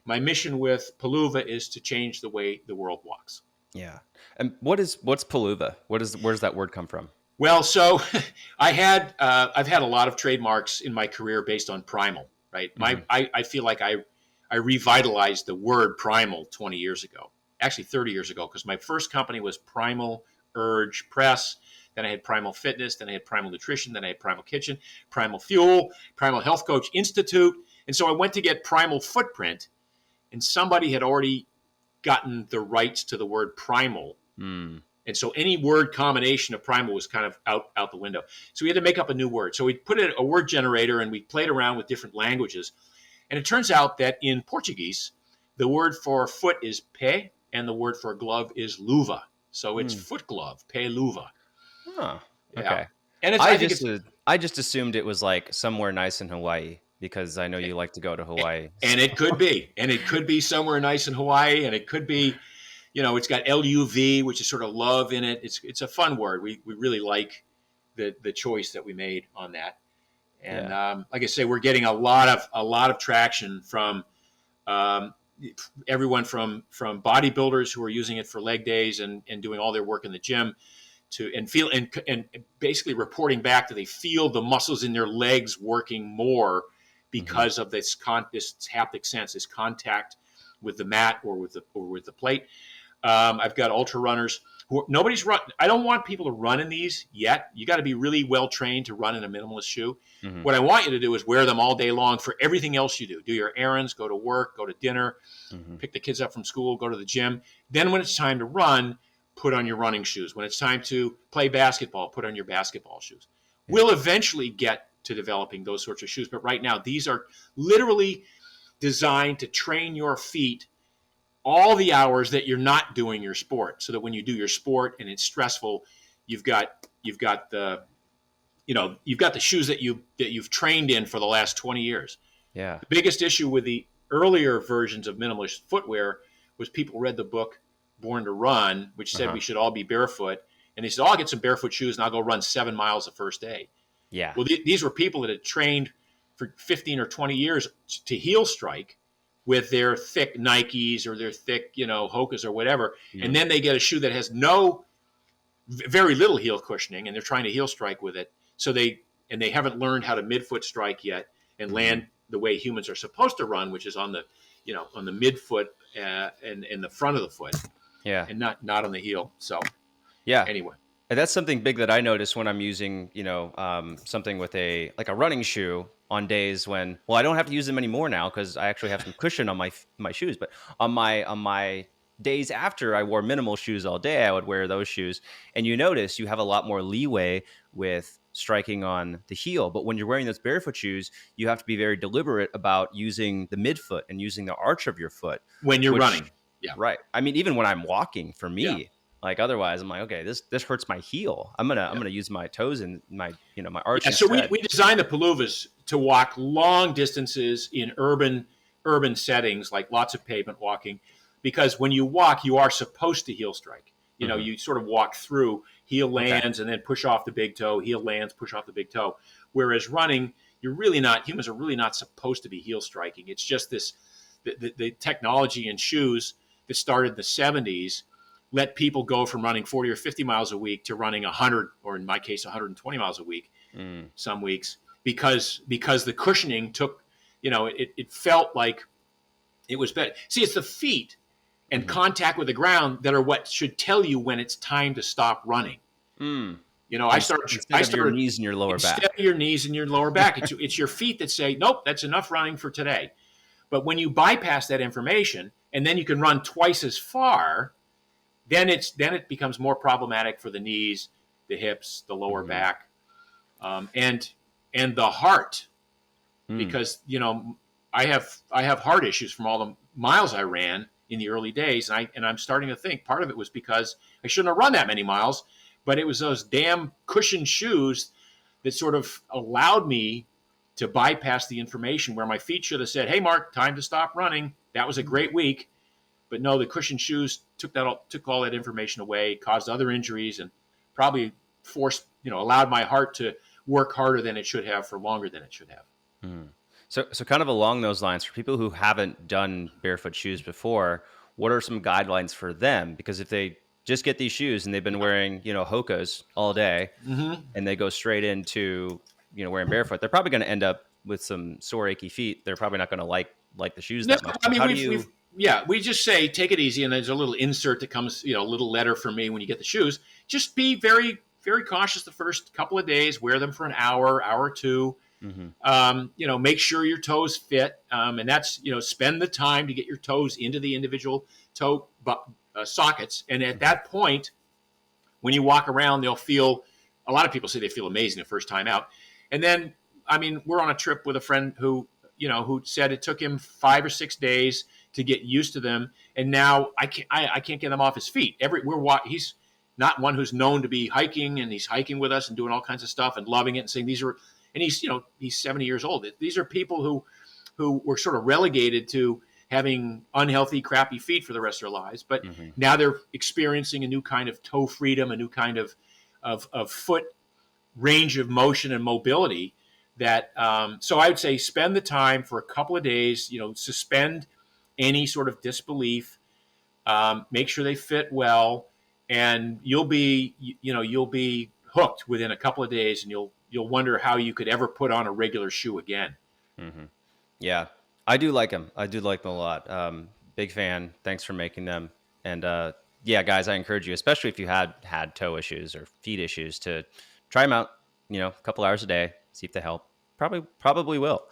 Speaker 2: My mission with Paluva is to change the way the world walks.
Speaker 1: Yeah. And what's Paluva? Where does that word come from?
Speaker 2: Well, so I've had a lot of trademarks in my career based on Primal, right? I feel like I revitalized the word Primal 20 years ago, actually 30 years ago, because my first company was Primal Urge Press. Then I had Primal Fitness. Then I had Primal Nutrition. Then I had Primal Kitchen, Primal Fuel, Primal Health Coach Institute. And so I went to get Primal Footprint, and somebody had already gotten the rights to the word primal. And so any word combination of primal was kind of out the window. So we had to make up a new word. So we put in a word generator and we played around with different languages. And it turns out that in Portuguese, the word for foot is pé and the word for glove is luva. So it's foot glove, pé luva.
Speaker 1: Huh.
Speaker 2: Yeah.
Speaker 1: Okay.
Speaker 2: And
Speaker 1: I
Speaker 2: I think
Speaker 1: just
Speaker 2: it's,
Speaker 1: I just assumed it was like somewhere nice in Hawaii because I know you like to go to Hawaii.
Speaker 2: and it could be, and it could be somewhere nice in Hawaii, and it could be, it's got LUV, which is sort of love in it. It's a fun word. We really like the choice that we made on that. And
Speaker 1: Yeah.
Speaker 2: like I say, we're getting a lot of traction from um, everyone from bodybuilders who are using it for leg days and doing all their work in the gym to and basically reporting back that they feel the muscles in their legs working more
Speaker 1: Hmm.
Speaker 2: because of this haptic sense, this contact with the mat or with the plate. I've got ultra runners nobody's run. I don't want people to run in these yet. You got to be really well trained to run in a minimalist shoe.
Speaker 1: Hmm.
Speaker 2: What I want you to do is wear them all day long for everything else you do. Do your errands, go to work, go to dinner,
Speaker 1: Hmm.
Speaker 2: pick the kids up from school, go to the gym. Then when it's time to run, put on your running shoes. When it's time to play basketball, put on your basketball shoes.
Speaker 1: Yeah.
Speaker 2: We'll eventually get to developing those sorts of shoes, but right now these are literally designed to train your feet all the hours that you're not doing your sport, so that when you do your sport and it's stressful, you've got the shoes that you've trained in for the last 20 years.
Speaker 1: Yeah.
Speaker 2: The biggest issue with the earlier versions of minimalist footwear was people read the book Born to Run, which said
Speaker 1: Uh-huh.
Speaker 2: we should all be barefoot, and they said, "Oh, I'll get some barefoot shoes and I'll go run 7 miles the first day."
Speaker 1: Yeah.
Speaker 2: Well, these were people that had trained for 15 or 20 years to heel strike with their thick Nikes or their thick, Hokas or whatever. And
Speaker 1: Mm.
Speaker 2: then they get a shoe that has very little heel cushioning, and they're trying to heel strike with it. So they haven't learned how to midfoot strike yet and
Speaker 1: Hmm.
Speaker 2: land the way humans are supposed to run, which is on the midfoot and in the front of the foot,
Speaker 1: Yeah.
Speaker 2: and not on the heel. So
Speaker 1: Yeah.
Speaker 2: anyway,
Speaker 1: And that's something big that I notice when I'm using, something with like a running shoe on days when, well, I don't have to use them anymore now because I actually have some cushion on my shoes. But on my days after I wore minimal shoes all day, I would wear those shoes, and you notice you have a lot more leeway with striking on the heel. But when you're wearing those barefoot shoes, you have to be very deliberate about using the midfoot and using the arch of your foot,
Speaker 2: when you're running,
Speaker 1: which,
Speaker 2: yeah,
Speaker 1: right. I mean, even when I'm walking, for
Speaker 2: yeah,
Speaker 1: me, like otherwise, I'm like, okay, this hurts my heel. I'm gonna I'm
Speaker 2: yeah.
Speaker 1: gonna use my toes and my arch
Speaker 2: Yeah, so we,
Speaker 1: instead.
Speaker 2: we designed the Paluvas to walk long distances in urban settings, like lots of pavement walking, because when you walk, you are supposed to heel strike.
Speaker 1: Hmm.
Speaker 2: You sort of walk through, heel
Speaker 1: Okay.
Speaker 2: lands, and then push off the big toe, heel lands, push off the big toe. Whereas running, humans are really not supposed to be heel striking. It's just the technology in shoes that started in the 70s let people go from running 40 or 50 miles a week to running 100, or in my case 120 miles a week
Speaker 1: Mm.
Speaker 2: some weeks, because the cushioning took, it felt like it was better. See, it's the feet and
Speaker 1: Hmm.
Speaker 2: contact with the ground that are what should tell you when it's time to stop running.
Speaker 1: Mm.
Speaker 2: I started
Speaker 1: Instead
Speaker 2: I
Speaker 1: of your
Speaker 2: started
Speaker 1: knees and your lower
Speaker 2: instead
Speaker 1: back.
Speaker 2: of your knees and your lower back. It's your feet that say, nope, that's enough running for today. But when you bypass that information and then you can run twice as far, then it becomes more problematic for the knees, the hips, the lower
Speaker 1: Hmm.
Speaker 2: back, and the heart,
Speaker 1: Mm.
Speaker 2: because I have heart issues from all the miles I ran in the early days, and I'm starting to think part of it was because I shouldn't have run that many miles, but it was those damn cushioned shoes that sort of allowed me to bypass the information, where my feet should have said, "Hey, Mark, time to stop running. That was a great week." But no, the cushioned shoes took all that information away, caused other injuries, and probably allowed my heart to work harder than it should have for longer than it should have.
Speaker 1: Mm. So kind of along those lines, for people who haven't done barefoot shoes before, what are some guidelines for them? Because if they just get these shoes and they've been wearing, Hokas all day,
Speaker 2: Mm-hmm.
Speaker 1: and they go straight into, wearing barefoot, they're probably going to end up with some sore, achy feet. They're probably not going to like the shoes
Speaker 2: No,
Speaker 1: that much.
Speaker 2: I
Speaker 1: So
Speaker 2: mean
Speaker 1: how do
Speaker 2: we've
Speaker 1: you?
Speaker 2: yeah, we just say take it easy, and there's a little insert that comes, a little letter from me when you get the shoes. Just be very, very cautious the first couple of days. Wear them for an hour or two.
Speaker 1: Hmm.
Speaker 2: Make sure your toes fit, and that's, spend the time to get your toes into the individual toe sockets. And at that point, when you walk around, they'll feel. A lot of people say they feel amazing the first time out, and then, I mean, we're on a trip with a friend who said it took him 5 or 6 days to get used to them, and now I can't get them off his feet. He's not one who's known to be hiking, and he's hiking with us and doing all kinds of stuff and loving it and saying these are, and he's 70 years old. These are people who were sort of relegated to having unhealthy, crappy feet for the rest of their lives, but now they're experiencing a new kind of toe freedom, a new kind of foot range of motion and mobility. That so I would say spend the time for a couple of days. Suspend any sort of disbelief. Make sure they fit well, and you'll be hooked within a couple of days, and you'll wonder how you could ever put on a regular shoe again.
Speaker 1: Yeah, I do like them. I do like them a lot. Big fan. Thanks for making them. And yeah, guys, I encourage you, especially if you had toe issues or feet issues, to try them out. A couple hours a day, see if they help. Probably will.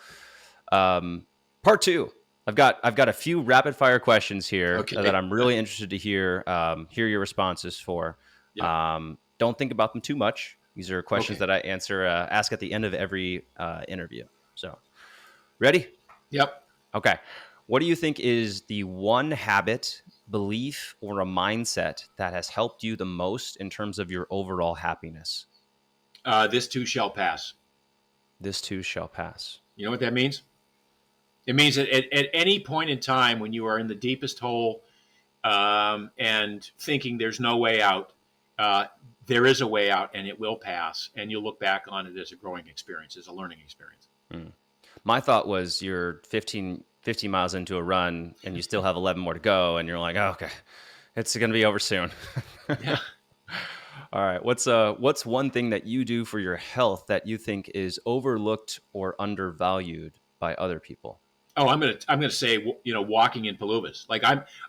Speaker 1: Part two. I've got a few rapid fire questions here that I'm really interested to hear your responses for. Yeah. Don't think about them too much. These are questions that I ask at the end of every interview. So, ready?
Speaker 2: Yep.
Speaker 1: Okay. What do you think is the one habit, belief, or a mindset that has helped you the most in terms of your overall happiness?
Speaker 2: This too shall pass.
Speaker 1: This too shall pass.
Speaker 2: You know what that means? It means that at any point in time when you are in the deepest hole and thinking there's no way out, there is a way out, and it will pass, and you'll look back on it as a growing experience, as a learning experience.
Speaker 1: My thought was you're 15 miles into a run and you still have 11 more to go, and you're like, oh, okay, it's going to be over soon.
Speaker 2: Yeah.
Speaker 1: All right. What's one thing that you do for your health that you think is overlooked or undervalued by other people?
Speaker 2: Oh, I'm gonna say, walking in Palubas. Like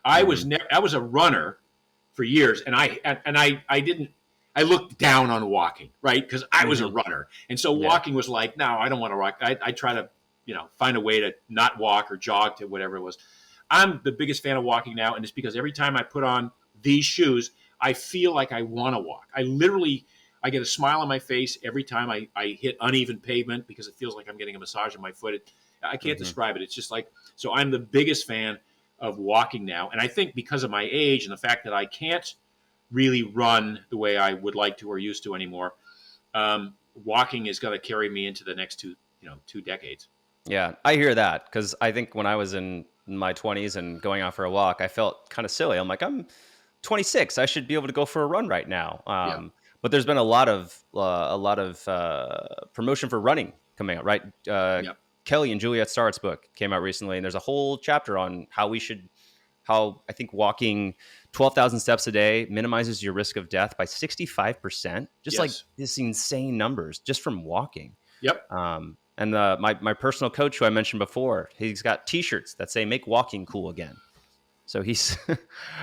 Speaker 2: I was a runner for years, and I looked down on walking, right? Because I was a runner, and so walking was like, no, I don't want to walk. I try to find a way to not walk or jog to whatever it was. I'm the biggest fan of walking now, and it's because every time I put on these shoes, I feel like I want to walk. I get a smile on my face every time I hit uneven pavement, because it feels like I'm getting a massage on my foot. I can't describe it. It's just like, so I'm the biggest fan of walking now. And I think because of my age and the fact that I can't really run the way I would like to or used to anymore, walking is going to carry me into the next 2 decades.
Speaker 1: Yeah, I hear that, because I think when I was in my 20s and going out for a walk, I felt kind of silly. I'm like, I'm 26. I should be able to go for a run right now. But there's been a lot of promotion for running coming out, right? Kelly and Juliet Starrett's book came out recently, and there's a whole chapter on how I think walking 12,000 steps a day minimizes your risk of death by 65%. Just like these insane numbers just from walking.
Speaker 2: Yep.
Speaker 1: And my personal coach, who I mentioned before, he's got T-shirts that say "Make walking cool again." So he's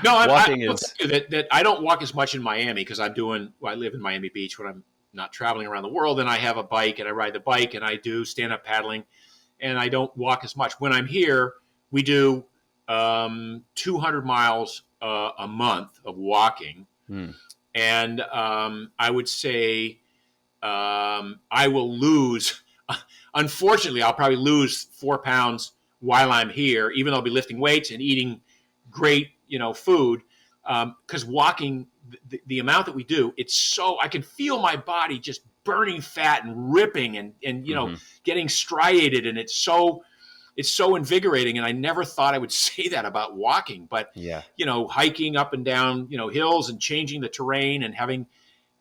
Speaker 2: walking that I don't walk as much in Miami, because I live in Miami Beach when I'm not traveling around the world, and I have a bike, and I ride the bike, and I do stand-up paddling, and I don't walk as much. When I'm here, we do 200 miles a month of walking, and I would say I will lose. Unfortunately, I'll probably lose 4 pounds while I'm here, even though I'll be lifting weights and eating great, food, because walking, the amount that we do, it's so, I can feel my body just burning fat and ripping and getting striated, and it's so invigorating. And I never thought I would say that about walking, but hiking up and down, hills and changing the terrain and having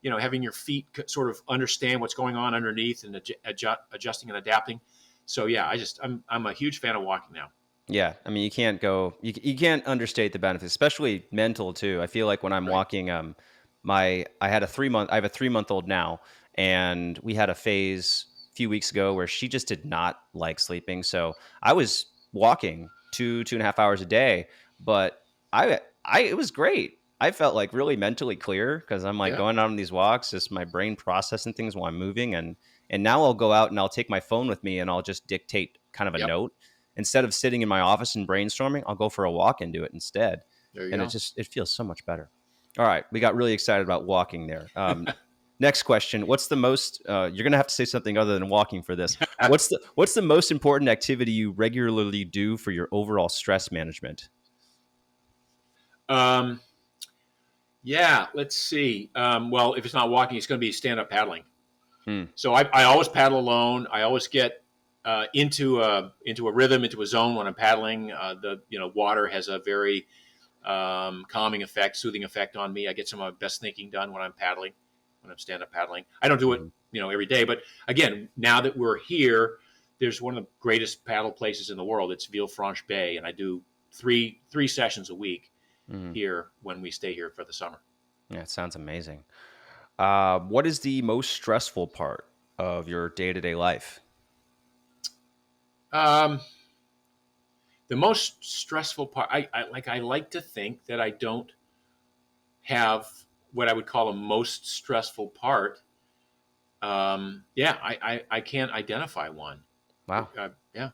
Speaker 2: your feet sort of understand what's going on underneath and adjusting and adapting. So yeah, I'm a huge fan of walking now.
Speaker 1: Yeah, I mean, you can't understate the benefits, especially mental too. I feel like when I'm walking, I have a 3-month-old now, and we had a phase a few weeks ago where she just did not like sleeping. So I was walking 2.5 hours a day, but it was great. I felt like really mentally clear, because I'm like going on these walks, just my brain processing things while I'm moving. And now I'll go out and I'll take my phone with me and I'll just dictate kind of a note. Instead of sitting in my office and brainstorming, I'll go for a walk and do it instead. And it feels so much better. All right. We got really excited about walking there. Next question. What's the most, you're going to have to say something other than walking for this. What's the most important activity you regularly do for your overall stress management?
Speaker 2: Yeah, let's see. Well, if it's not walking, it's going to be stand-up paddling.
Speaker 1: Hmm.
Speaker 2: So I always paddle alone. I always get into a rhythm, into a zone when I'm paddling. The water has a very calming effect, soothing effect on me. I get some of my best thinking done when I'm paddling, when I'm stand-up paddling. I don't do it, every day, but again, now that we're here, there's one of the greatest paddle places in the world. It's Villefranche Bay, and I do three sessions a week here when we stay here for the summer.
Speaker 1: Yeah, it sounds amazing. What is the most stressful part of your day-to-day life?
Speaker 2: Um, the most stressful part, I like to think that I don't have what I would call a most stressful part. I can't identify one.
Speaker 1: Wow,
Speaker 2: Yeah,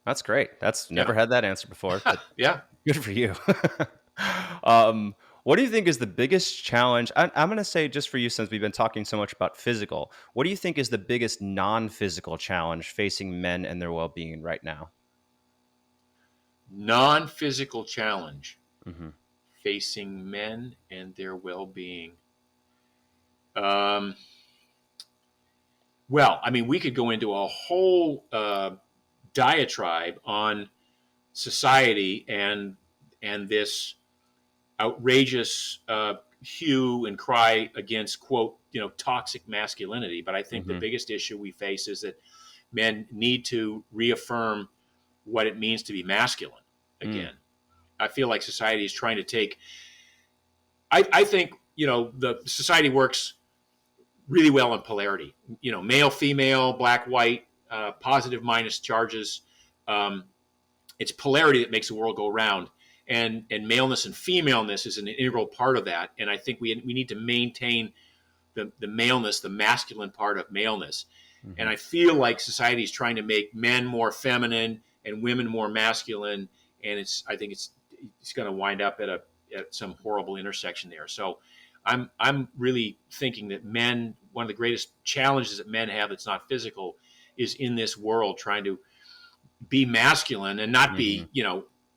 Speaker 1: that's great. That's never
Speaker 2: yeah,
Speaker 1: had that answer before, but
Speaker 2: yeah.
Speaker 1: good for you. What do you think is the biggest challenge? I'm going to say, just for you, since we've been talking so much about physical, what do you think is the biggest non-physical challenge facing men and their well-being right now?
Speaker 2: Non-physical challenge
Speaker 1: Hmm.
Speaker 2: facing men and their well-being. Um, well, I mean, we could go into a whole diatribe on society and this outrageous hue and cry against, quote, toxic masculinity. But I think the
Speaker 1: Hmm.
Speaker 2: biggest issue we face is that men need to reaffirm what it means to be masculine
Speaker 1: Mm.
Speaker 2: again. I feel like society is trying to take. I think the society works really well in polarity. Male, female, black, white, positive, minus charges. Um, it's polarity that makes the world go round, and maleness and femaleness is an integral part of that. And I think we need to maintain the maleness, the masculine part of maleness. And
Speaker 1: Hmm.
Speaker 2: I feel like society is trying to make men more feminine and women more masculine, and I think it's going to wind up at some horrible intersection there. So I'm really thinking that men, one of the greatest challenges that men have that's not physical, is in this world trying to be masculine and not
Speaker 1: Hmm.
Speaker 2: be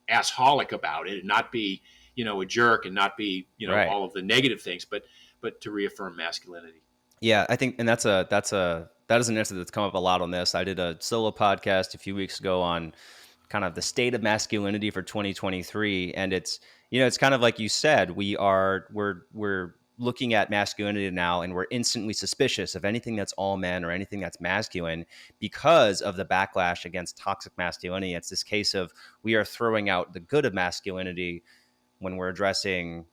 Speaker 2: assholic about it, and not be a jerk, and not be
Speaker 1: Right.
Speaker 2: all of the negative things, but to reaffirm masculinity.
Speaker 1: Yeah, I think, and that is an answer that's come up a lot on this. I did a solo podcast a few weeks ago on kind of the state of masculinity for 2023, and it's kind of like you said, we're looking at masculinity now, and we're instantly suspicious of anything that's all men or anything that's masculine because of the backlash against toxic masculinity. It's this case of we are throwing out the good of masculinity when we're addressing,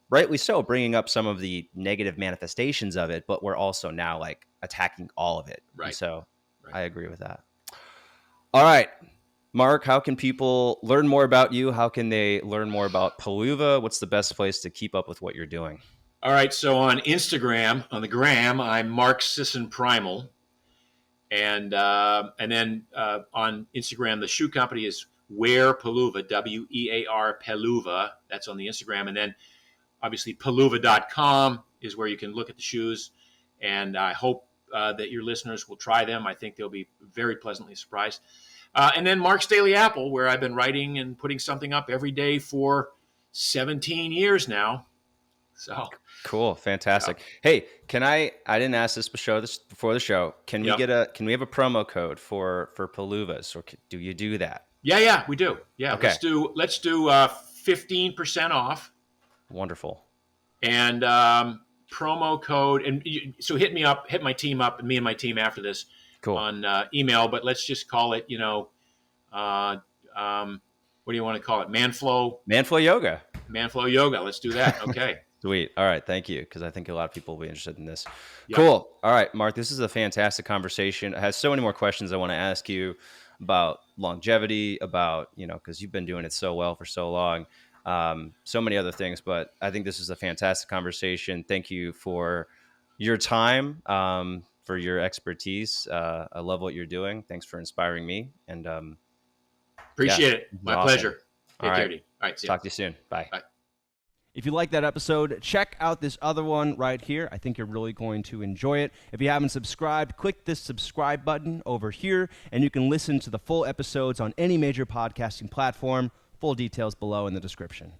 Speaker 1: rightly so, bringing up some of the negative manifestations of it, but we're also now like attacking all of it. And
Speaker 2: Right.
Speaker 1: so
Speaker 2: Right.
Speaker 1: I agree with that. All right, Mark, how can people learn more about you? How can they learn more about Paluva? What's the best place to keep up with what you're doing?
Speaker 2: All right. So on Instagram, on the gram, I'm Mark Sisson Primal, and then on Instagram, the shoe company is Wear Paluva, WEAR Paluva. That's on the Instagram, and then obviously paluva.com is where you can look at the shoes. And I hope that your listeners will try them. I think they'll be very pleasantly surprised. And then Mark's Daily Apple, where I've been writing and putting something up every day for 17 years now. So,
Speaker 1: Cool,
Speaker 2: yeah.
Speaker 1: fantastic. Hey, I didn't ask this before the show. Can we
Speaker 2: Yep.
Speaker 1: have a promo code for Paluvas, or do you do that?
Speaker 2: Yeah, we do. Yeah,
Speaker 1: Okay,
Speaker 2: let's do 15% off,
Speaker 1: wonderful.
Speaker 2: and promo code. And so hit my team up, and me and my team after this
Speaker 1: Cool.
Speaker 2: on email. But let's just call it, uh, what do you want to call it?
Speaker 1: Manflow Yoga.
Speaker 2: Manflow Yoga. Let's do that. Okay.
Speaker 1: Sweet. All right. Thank you. Because I think a lot of people will be interested in this.
Speaker 2: Yep.
Speaker 1: Cool. All right, Mark, this is a fantastic conversation. I have so many more questions I want to ask you about longevity, about, because you've been doing it so well for so long, so many other things. But I think this is a fantastic conversation. Thank you for your time, for your expertise. I love what you're doing. Thanks for inspiring me. And yeah,
Speaker 2: Appreciate it.
Speaker 1: this is
Speaker 2: My
Speaker 1: awesome.
Speaker 2: pleasure.
Speaker 1: All
Speaker 2: Take care,
Speaker 1: right.
Speaker 2: D. All right. See ya.
Speaker 1: Talk to you soon. Bye.
Speaker 2: Bye.
Speaker 3: If you like that episode, check out this other one right here. I think you're really going to enjoy it. If you haven't subscribed, click this subscribe button over here, and you can listen to the full episodes on any major podcasting platform. Full details below in the description.